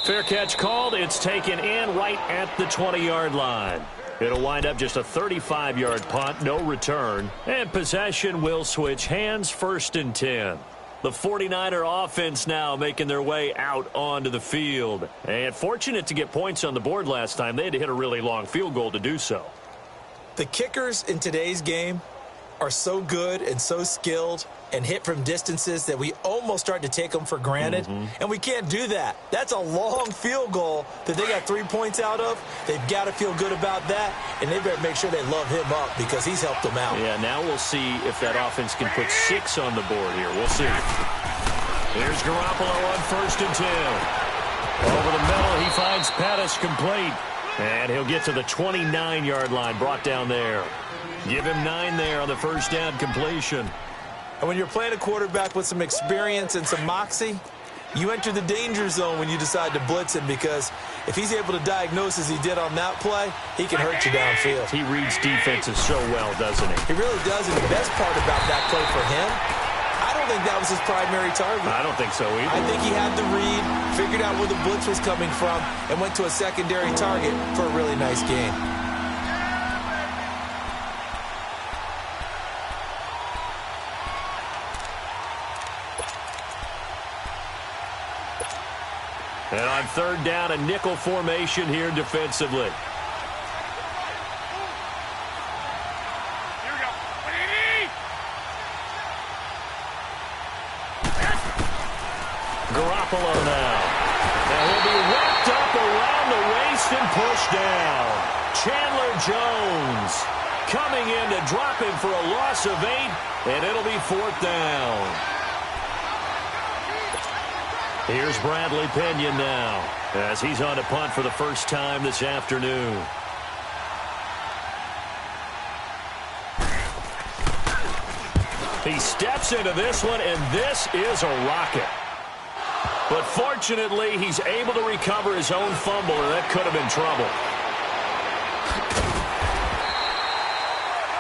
Fair catch called. It's taken in right at the 20-yard line. It'll wind up just a 35-yard punt, no return. And possession will switch hands, 1st and 10. The 49er offense now making their way out onto the field. And fortunate to get points on the board last time. They had to hit a really long field goal to do so. The kickers in today's game are so good and so skilled and hit from distances that we almost start to take them for granted. And we can't do that. That's a long field goal that they got 3 points out of. They've got to feel good about that, and they better make sure they love him up because he's helped them out. Yeah, now we'll see if that offense can put 6 on the board here. We'll see. Here's Garoppolo on 1st and 10. Over the middle, he finds Pettis complete. And he'll get to the 29-yard line, brought down there. Give him 9 there on the 1st down completion. And when you're playing a quarterback with some experience and some moxie, you enter the danger zone when you decide to blitz him, because if he's able to diagnose as he did on that play, he can hurt you downfield. He reads defenses so well, doesn't he? He really does, and the best part about that play for him, I don't think that was his primary target. I don't think so either. I think he had the read, figured out where the blitz was coming from, and went to a secondary target for a really nice game. And on 3rd down, a nickel formation here defensively. Here we go. 180. Garoppolo now. Now he'll be wrapped up around the waist and pushed down. Chandler Jones coming in to drop him for a loss of 8, and it'll be 4th down. Here's Bradley Pinion now, as he's on to punt for the first time this afternoon. He steps into this one, and this is a rocket. But fortunately, he's able to recover his own fumble, or that could have been trouble.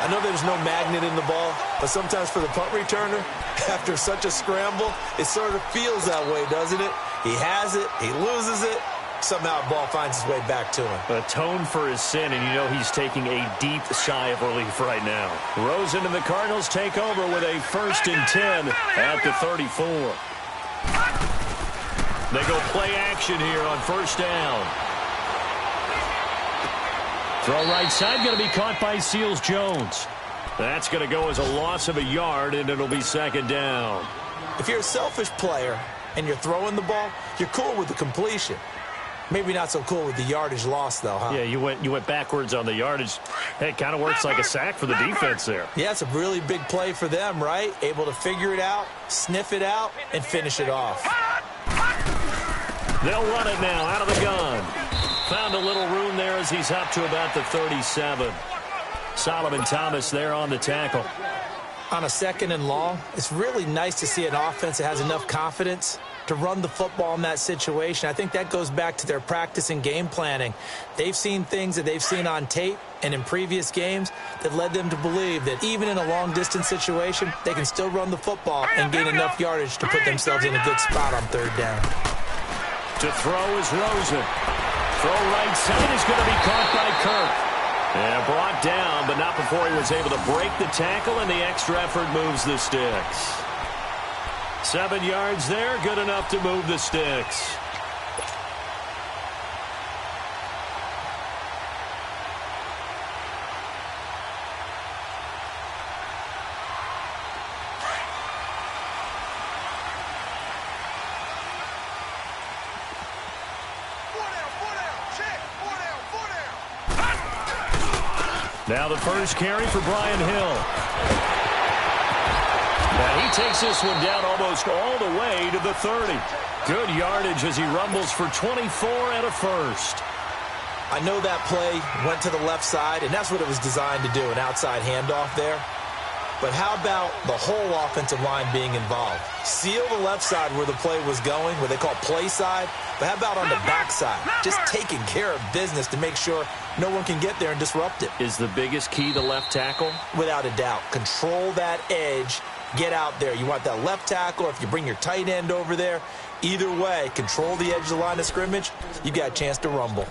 I know there's no magnet in the ball, but sometimes for the punt returner, after such a scramble, it sort of feels that way, doesn't it? He has it, he loses it, somehow the ball finds its way back to him. Atone for his sin, and you know he's taking a deep sigh of relief right now. Rosen and the Cardinals take over with a 1st and 10 at the 34. They go play action here on 1st down. Throw right side, going to be caught by Seals-Jones. That's going to go as a loss of a yard, and it'll be 2nd down. If you're a selfish player and you're throwing the ball, you're cool with the completion. Maybe not so cool with the yardage loss, though, huh? Yeah, you went backwards on the yardage. Hey, it kind of works like a sack for the defense there. Yeah, it's a really big play for them, right? Able to figure it out, sniff it out, and finish it off. They'll run it now out of the gun. Found a little room there as he's up to about the 37. Solomon Thomas there on the tackle. On a 2nd and long, it's really nice to see an offense that has enough confidence to run the football in that situation. I think that goes back to their practice and game planning. They've seen things that they've seen on tape and in previous games that led them to believe that even in a long-distance situation, they can still run the football and gain enough yardage to put themselves in a good spot on 3rd down. To throw is Rosen. Throw right side is going to be caught by Kirk. And brought down, but not before he was able to break the tackle, and the extra effort moves the sticks. 7 yards there, good enough to move the sticks. Now the first carry for Brian Hill. And he takes this one down almost all the way to the 30. Good yardage as he rumbles for 24 and a 1st. I know that play went to the left side, and that's what it was designed to do, an outside handoff there. But how about the whole offensive line being involved? Seal the left side where the play was going, what they call play side. But how about on the back side? Just taking care of business to make sure no one can get there and disrupt it. Is the biggest key the left tackle? Without a doubt. Control that edge. Get out there. You want that left tackle, or if you bring your tight end over there, either way, control the edge of the line of scrimmage, you got a chance to rumble.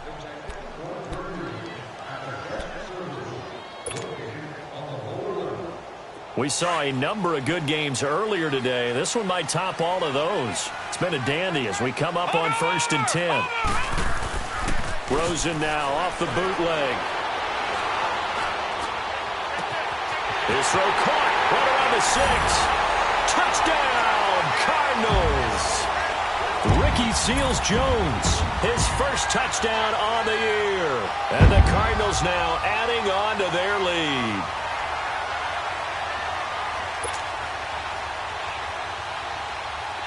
We saw a number of good games earlier today. This one might top all of those. It's been a dandy as we come up on 1st and 10. Rosen now off the bootleg. His throw caught right around the 6. Touchdown, Cardinals. Ricky Seals-Jones, his first touchdown on the year. And the Cardinals now adding on to their lead.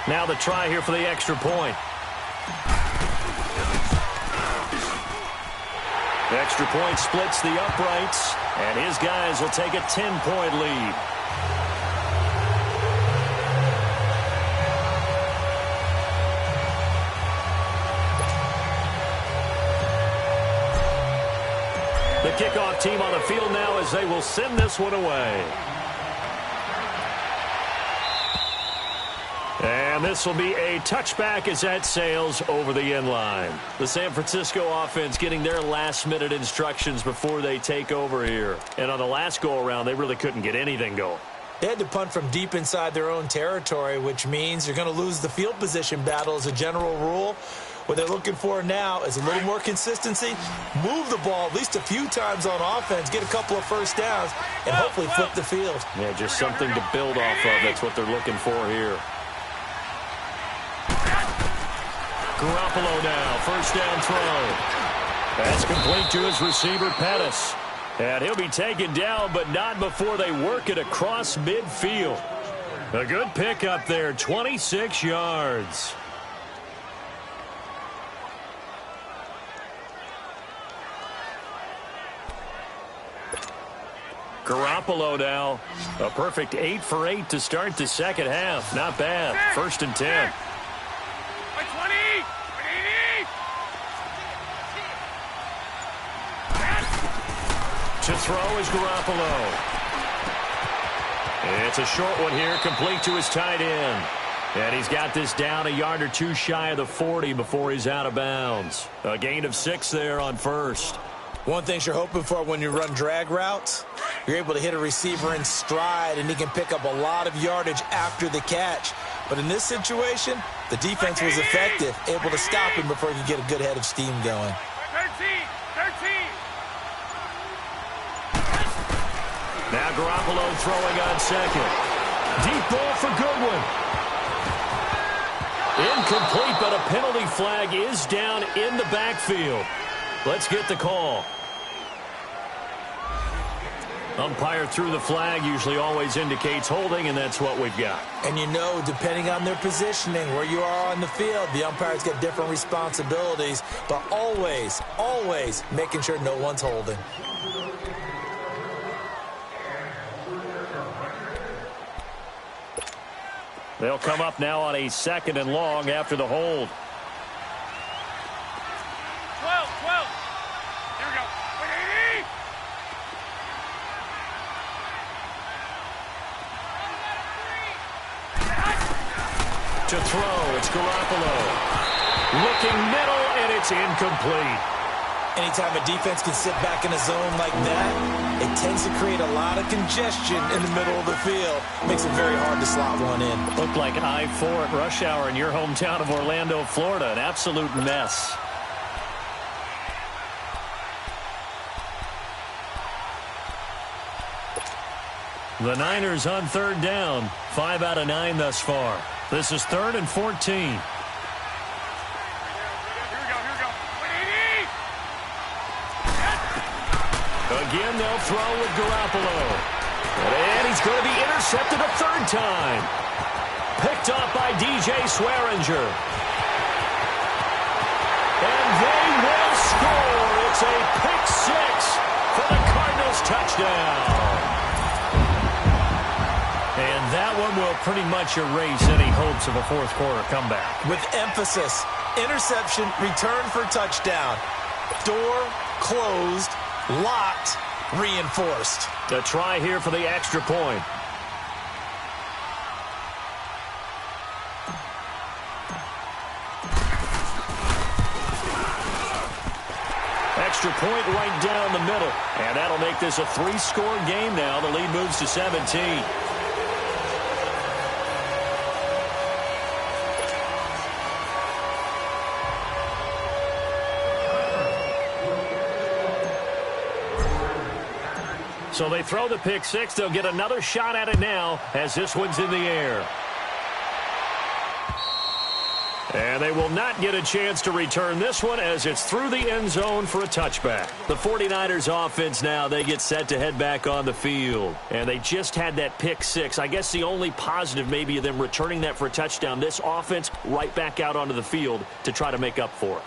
Now the try here for the extra point. The extra point splits the uprights, and his guys will take a 10-point lead. The kickoff team on the field now as they will send this one away. And this will be a touchback as that sails over the end line. The San Francisco offense getting their last-minute instructions before they take over here. And on the last go-around, they really couldn't get anything going. They had to punt from deep inside their own territory, which means you're going to lose the field position battle as a general rule. What they're looking for now is a little more consistency, move the ball at least a few times on offense, get a couple of first downs, and hopefully flip the field. Yeah, just something to build off of. That's what they're looking for here. Garoppolo now, first down throw. That's complete to his receiver, Pettis. And he'll be taken down, but not before they work it across midfield. A good pickup there, 26 yards. Garoppolo now, a perfect 8 for 8 to start the second half. Not bad. 1st and 10. To throw is Garoppolo. It's a short one here, complete to his tight end. And he's got this down a yard or two shy of the 40 before he's out of bounds. A gain of 6 there on first. One thing you're hoping for when you run drag routes, you're able to hit a receiver in stride, and he can pick up a lot of yardage after the catch. But in this situation, the defense was effective, able to stop him before he could get a good head of steam going. 13. Now Garoppolo throwing on second. Deep ball for Goodwin. Incomplete, but a penalty flag is down in the backfield. Let's get the call. Umpire threw the flag, usually always indicates holding, and that's what we've got. And you know, depending on their positioning, where you are on the field, the umpires get different responsibilities, but always, always making sure no one's holding. They'll come up now on a 2nd and long after the hold. 12. Here we go. 180. To throw, it's Garoppolo. Looking middle, and it's incomplete. Anytime a defense can sit back in a zone like that, it tends to create a lot of congestion in the middle of the field. Makes it very hard to slot one in. Looked like I-4 at rush hour in your hometown of Orlando, Florida. An absolute mess. The Niners on 3rd down. 5 out of 9 thus far. This is 3rd and 14. Again, they'll throw with Garoppolo. And he's going to be intercepted a 3rd time. Picked off by DJ Swearinger. And they will score. It's a pick 6 for the Cardinals touchdown. And that one will pretty much erase any hopes of a 4th quarter comeback. With emphasis, interception, return for touchdown. Door closed, locked, reinforced. A try here for the extra point. Extra point right down the middle. And that'll make this a 3-score game now. The lead moves to 17. So they throw the pick 6. They'll get another shot at it now as this one's in the air. And they will not get a chance to return this one as it's through the end zone for a touchback. The 49ers offense now, they get set to head back on the field. And they just had that pick 6. I guess the only positive maybe of them returning that for a touchdown. This offense right back out onto the field to try to make up for it.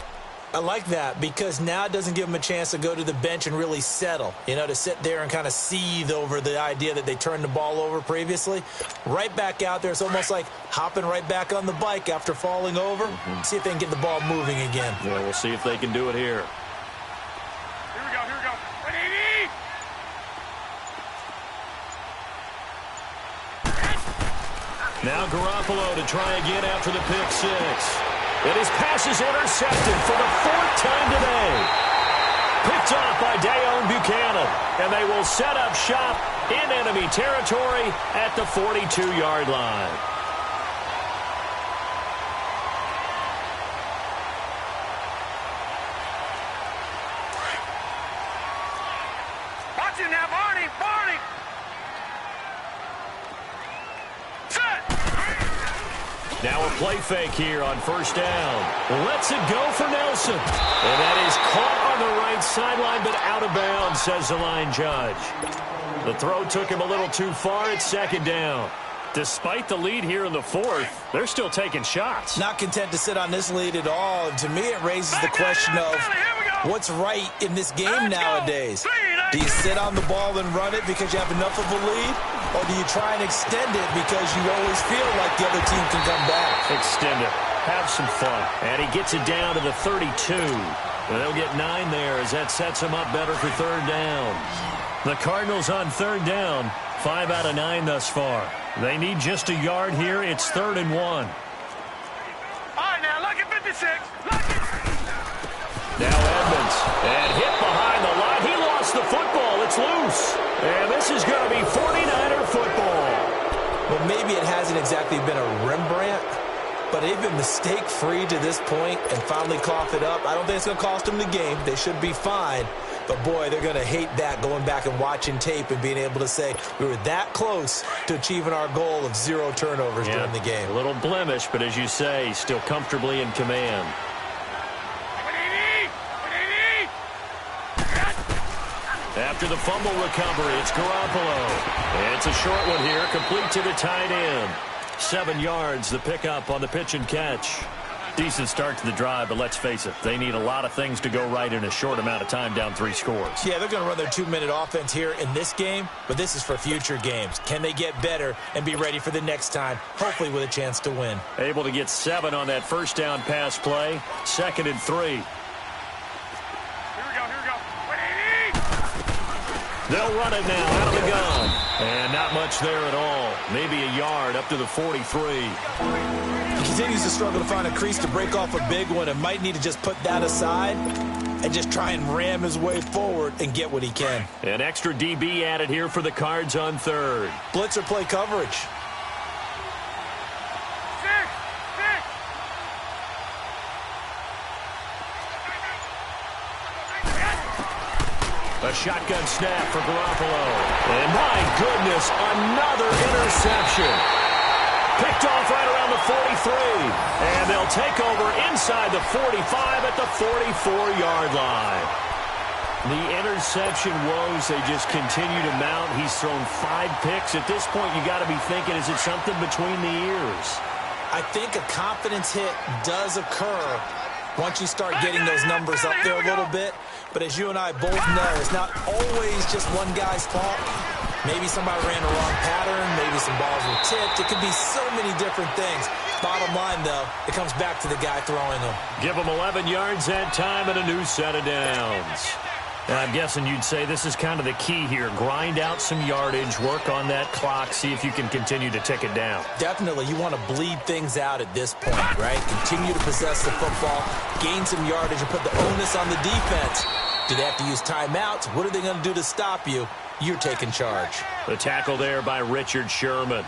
I like that because now it doesn't give them a chance to go to the bench and really settle, to sit there and kind of seethe over the idea that they turned the ball over previously. Right back out there, it's almost like hopping right back on the bike after falling over. See if they can get the ball moving again. Yeah, we'll see if they can do it here. Here we go. 180. Now Garoppolo to try again after the pick 6. And his pass is intercepted for the 4th time today. Picked off by Dayon Buchanan. And they will set up shop in enemy territory at the 42-yard line. Watch it now, Barney. Now a play fake here on 1st down. Lets it go for Nelson. And that is caught on the right sideline, but out of bounds, says the line judge. The throw took him a little too far. It's 2nd down. Despite the lead here in the 4th, they're still taking shots. Not content to sit on this lead at all. To me, it raises the question of what's right in this game nowadays. Do you sit on the ball and run it because you have enough of a lead? Or do you try and extend it because you always feel like the other team can come back? Extend it. Have some fun. And he gets it down to the 32. And they'll get 9 there as that sets him up better for 3rd down. The Cardinals on 3rd down 5 out of 9 thus far. They need just a yard here. It's 3rd and 1. All right, now, look at 56. Look at... Now Edmonds. And hit behind the line. He lost the football. It's loose. And this is going to be 49er football. Well, maybe it hasn't exactly been a Rembrandt, but they've been mistake-free to this point and finally coughed it up. I don't think it's going to cost them the game. They should be fine. But, boy, they're going to hate that, going back and watching tape and being able to say we were that close to achieving our goal of 0 turnovers during the game. A little blemish, but as you say, still comfortably in command. After the fumble recovery, it's Garoppolo. And it's a short one here, complete to the tight end. 7 yards, the pickup on the pitch and catch. Decent start to the drive, but let's face it, they need a lot of things to go right in a short amount of time, down 3 scores. Yeah, they're going to run their 2-minute offense here in this game, but this is for future games. Can they get better and be ready for the next time, hopefully with a chance to win? Able to get 7 on that first down pass play. 2nd and 3. Here we go, here we go. 180! They'll run it now out of the gun. And not much there at all. Maybe a yard up to the 43. He continues to struggle to find a crease to break off a big one and might need to just put that aside and just try and ram his way forward and get what he can. An extra DB added here for the Cards on 3rd. Blitzer play coverage. 6, 6. A shotgun snap for Garoppolo. And my goodness, another interception. Picked off right around the 43. And they'll take over inside the 45 at the 44-yard line. The interception woes, they just continue to mount. He's thrown 5 picks. At this point, you got to be thinking, is it something between the ears? I think a confidence hit does occur once you start getting those numbers up there a little bit. But as you and I both know, it's not always just one guy's fault. Maybe somebody ran the wrong pattern. Maybe some balls were tipped. It could be so many different things. Bottom line, though, it comes back to the guy throwing them. Give him 11 yards that time and a new set of downs. And I'm guessing you'd say this is kind of the key here. Grind out some yardage, work on that clock, see if you can continue to tick it down. Definitely. You want to bleed things out at this point, right? Continue to possess the football, gain some yardage, and put the onus on the defense. Do they have to use timeouts? What are they going to do to stop you? You're taking charge. The tackle there by Richard Sherman.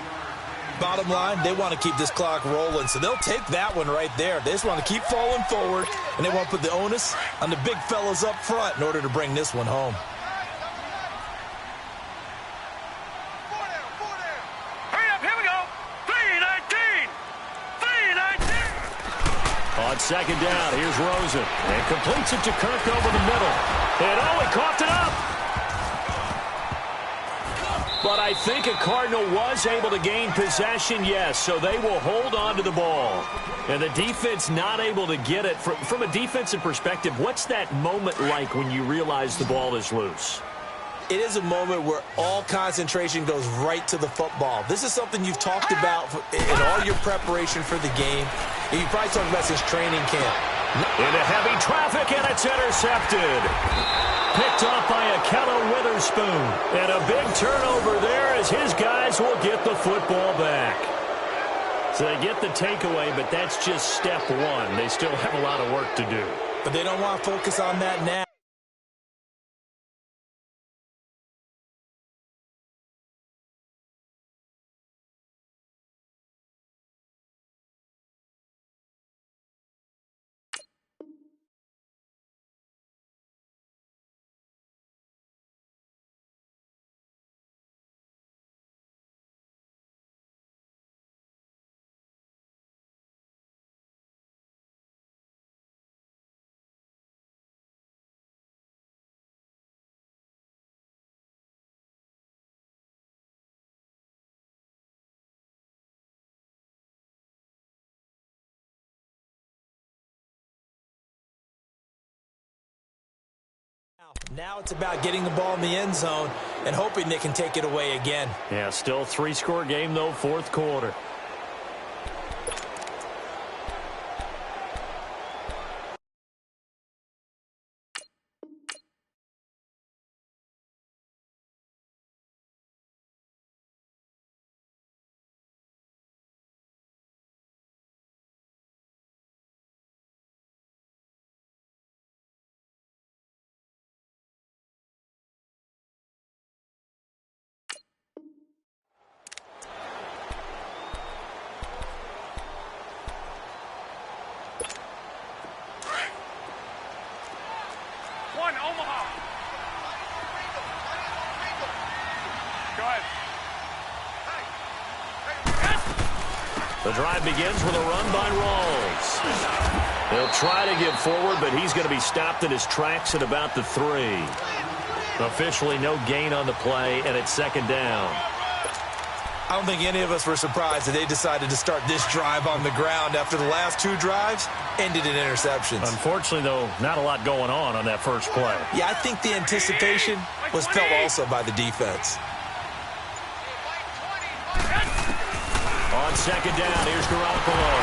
Bottom line, they want to keep this clock rolling, so they'll take that one right there. They just want to keep falling forward, and they want to put the onus on the big fellas up front in order to bring this one home. Hurry up, here we go. 319! 319! On 2nd down, here's Rosen. And completes it to Kirk over the middle. And he coughed it up. But I think a Cardinal was able to gain possession, yes, so they will hold on to the ball. And the defense not able to get it. From a defensive perspective, what's that moment like when you realize the ball is loose? It is a moment where all concentration goes right to the football. This is something you've talked about in all your preparation for the game. And you probably talked about since training camp. Into heavy traffic, and it's intercepted. Picked off by Akello Witherspoon. And a big turnover there as his guys will get the football back. So they get the takeaway, but that's just step one. They still have a lot of work to do. But they don't want to focus on that now. Now it's about getting the ball in the end zone and hoping they can take it away again. Yeah, still 3-score game, though, 4th quarter. Go ahead. The drive begins with a run by Rawls. He'll try to get forward, but he's going to be stopped in his tracks at about the 3. Officially no gain on the play, and it's second down. I don't think any of us were surprised that they decided to start this drive on the ground after the last 2 drives ended in interceptions. Unfortunately, though, not a lot going on that first play. Yeah, I think the anticipation was felt also by the defense. On second down, here's Garoppolo.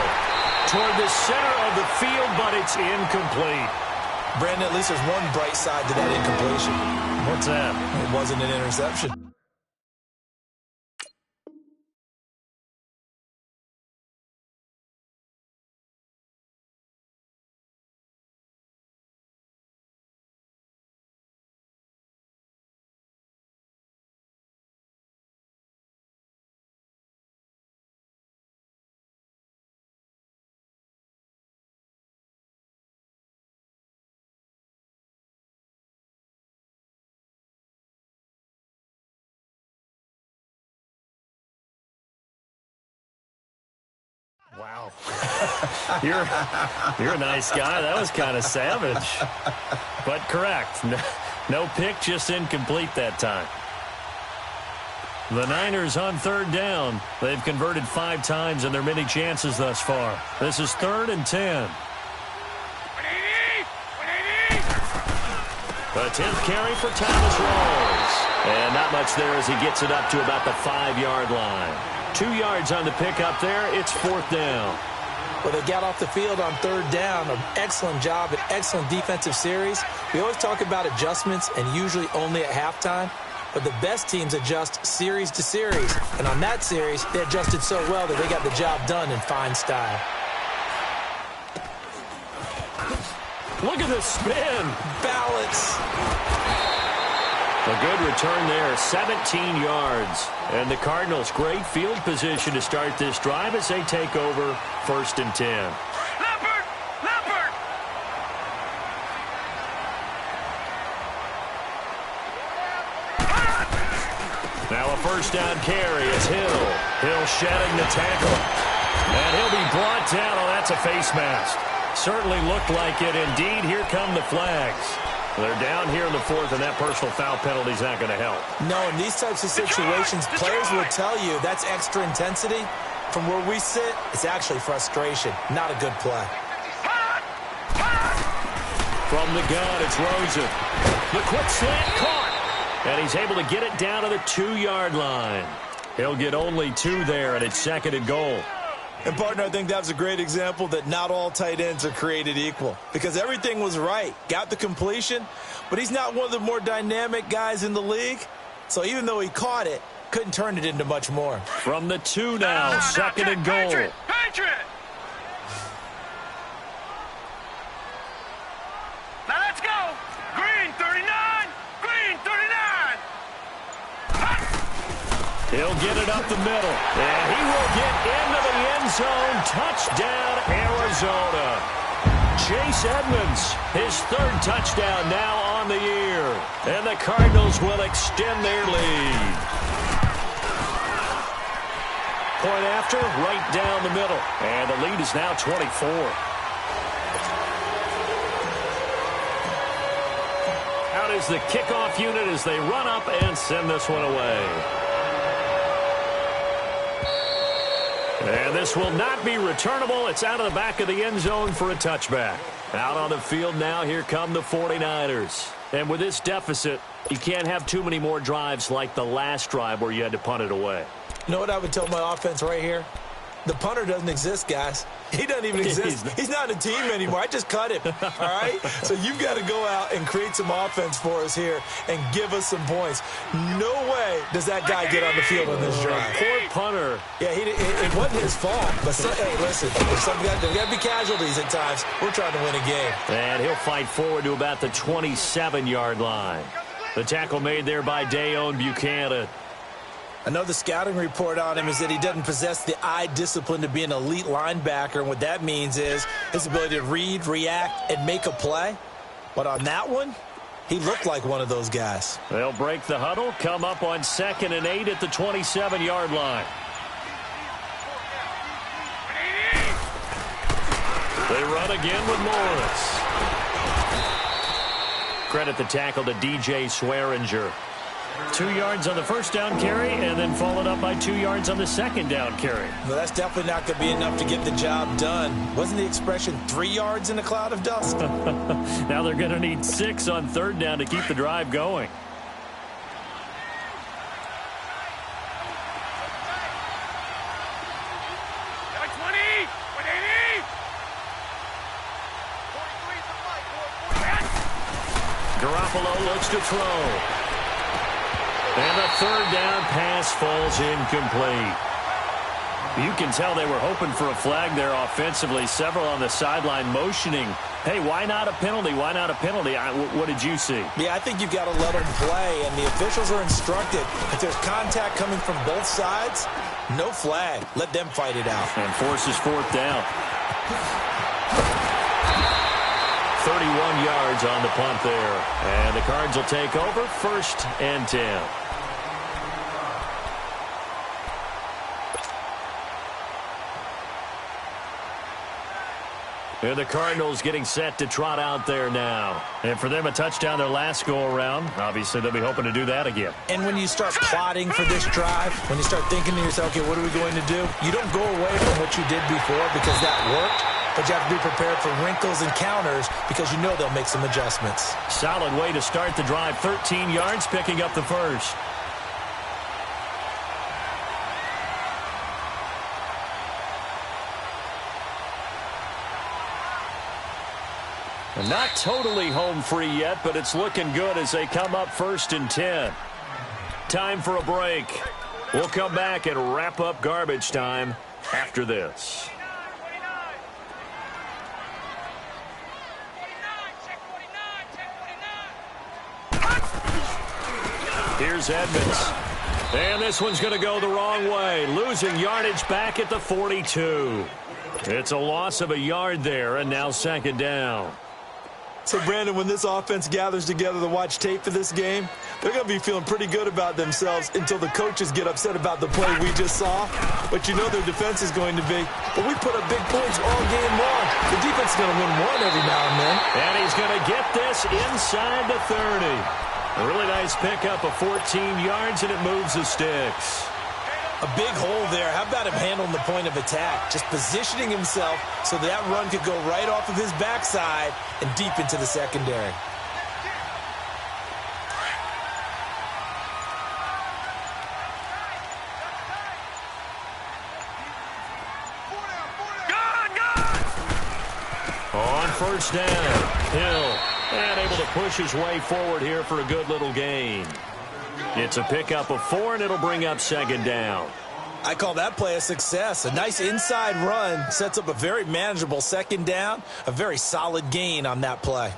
Toward the center of the field, but it's incomplete. Brandon, at least there's one bright side to that incompletion. What's that? It wasn't an interception. Wow. You're a nice guy. That was kind of savage. But correct. No pick, just incomplete that time. The Niners on third down. They've converted 5 times in their many chances thus far. This is 3rd and 10. The 10th carry for Thomas Rawls. And not much there as he gets it up to about the 5-yard line. 2 yards on the pickup there. It's 4th down. Well, they got off the field on 3rd down. An excellent job, an excellent defensive series. We always talk about adjustments and usually only at halftime. But the best teams adjust series to series. And on that series, they adjusted so well that they got the job done in fine style. Look at the spin. Balance. A good return there, 17 yards. And the Cardinals, great field position to start this drive as they take over 1st and 10. Leopard! Leopard! Now a 1st down carry. It's Hill. Hill shedding the tackle. And he'll be brought down. Oh, that's a face mask. Certainly looked like it. Indeed, here come the flags. They're down here in the 4th, and that personal foul penalty is not going to help. No, in these types of situations, players will tell you that's extra intensity. From where we sit, it's actually frustration. Not a good play. From the gun, it's Rosen. The quick slant caught. And he's able to get it down to the 2-yard line. He'll get only 2 there, and it's 2nd and goal. And, partner, I think that was a great example that not all tight ends are created equal. Because everything was right. Got the completion, but he's not one of the more dynamic guys in the league. So even though he caught it, couldn't turn it into much more. From the 2 now, 2nd and goal. Patriot! Now let's go! Green 39! Green 39! He'll get it up the middle. And he will get into the end zone. Touchdown, Arizona. Chase Edmonds, his 3rd touchdown now on the year. And the Cardinals will extend their lead. Point after, right down the middle. And the lead is now 24. Out is the kickoff unit as they run up and send this one away. And this will not be returnable. It's out of the back of the end zone for a touchback. Out on the field now, here come the 49ers. And with this deficit, you can't have too many more drives like the last drive where you had to punt it away. You know what I would tell my offense right here? The punter doesn't exist, guys. He doesn't even exist. He's not a team anymore. I just cut him, all right? So you've got to go out and create some offense for us here and give us some points. No way does that guy get on the field on this drive. Poor punter. Yeah, it wasn't his fault. But, hey, listen, there's got to be casualties at times. We're trying to win a game. And he'll fight forward to about the 27-yard line. The tackle made there by Dayon Buchanan. I know the scouting report on him is that he doesn't possess the eye discipline to be an elite linebacker, and what that means is his ability to read, react, and make a play. But on that one, He looked like one of those guys. They'll break the huddle, come up on 2nd and 8 at the 27-yard line. They run again with Morris. Credit the tackle to DJ Swearinger. 2 yards on the first down carry, and then followed up by 2 yards on the second down carry. Well, that's definitely not going to be enough to get the job done. Wasn't the expression 3 yards in a cloud of dust? Now they're going to need 6 on 3rd down to keep the drive going. Garoppolo looks to throw. And the 3rd down pass falls incomplete. You can tell they were hoping for a flag there offensively. Several on the sideline motioning, hey, why not a penalty? Why not a penalty? What did you see? Yeah, I think you've got to let them play, and the officials are instructed. If there's contact coming from both sides, no flag. Let them fight it out. And forces 4th down. 31 yards on the punt there. And the Cards will take over 1st and 10. And the Cardinals getting set to trot out there now. And for them, a touchdown their last go-around. Obviously, they'll be hoping to do that again. And when you start plotting for this drive, when you start thinking to yourself, okay, what are we going to do? You don't go away from what you did before because that worked. But you have to be prepared for wrinkles and counters because you know they'll make some adjustments. Solid way to start the drive. 13 yards, picking up the first. Not totally home free yet, but it's looking good as they come up 1st and 10. Time for a break. We'll come back and wrap up garbage time after this. Here's Edmonds. And this one's going to go the wrong way. Losing yardage back at the 42. It's a loss of a yard there, and now 2nd down. So, Brandon, when this offense gathers together to watch tape for this game, they're going to be feeling pretty good about themselves until the coaches get upset about the play we just saw. But you know their defense is going to be, but we put up big points all game long. The defense is going to win one every now and then. And he's going to get this inside the 30. A really nice pickup of 14 yards, and it moves the sticks. A big hole there. How about him handling the point of attack? Just positioning himself so that run could go right off of his backside and deep into the secondary. On 1st down, Hill. And able to push his way forward here for a good little gain. It's a pickup of 4, and it'll bring up 2nd down. I call that play a success. A nice inside run sets up a very manageable 2nd down. A very solid gain on that play.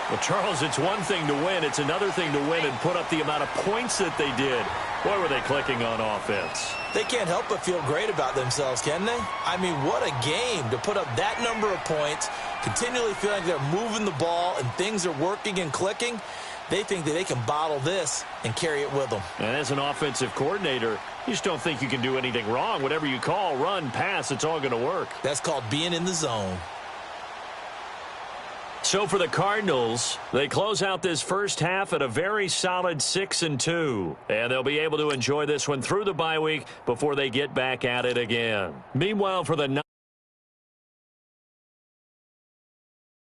Well, Charles, it's one thing to win. It's another thing to win and put up the amount of points that they did. Boy, were they clicking on offense. They can't help but feel great about themselves, can they? I mean, what a game to put up that number of points, continually feeling like they're moving the ball and things are working and clicking. They think that they can bottle this and carry it with them. And as an offensive coordinator, you just don't think you can do anything wrong. Whatever you call, run, pass, it's all going to work. That's called being in the zone. So for the Cardinals, they close out this first half at a very solid 6-2. And they'll be able to enjoy this one through the bye week before they get back at it again. Meanwhile, for the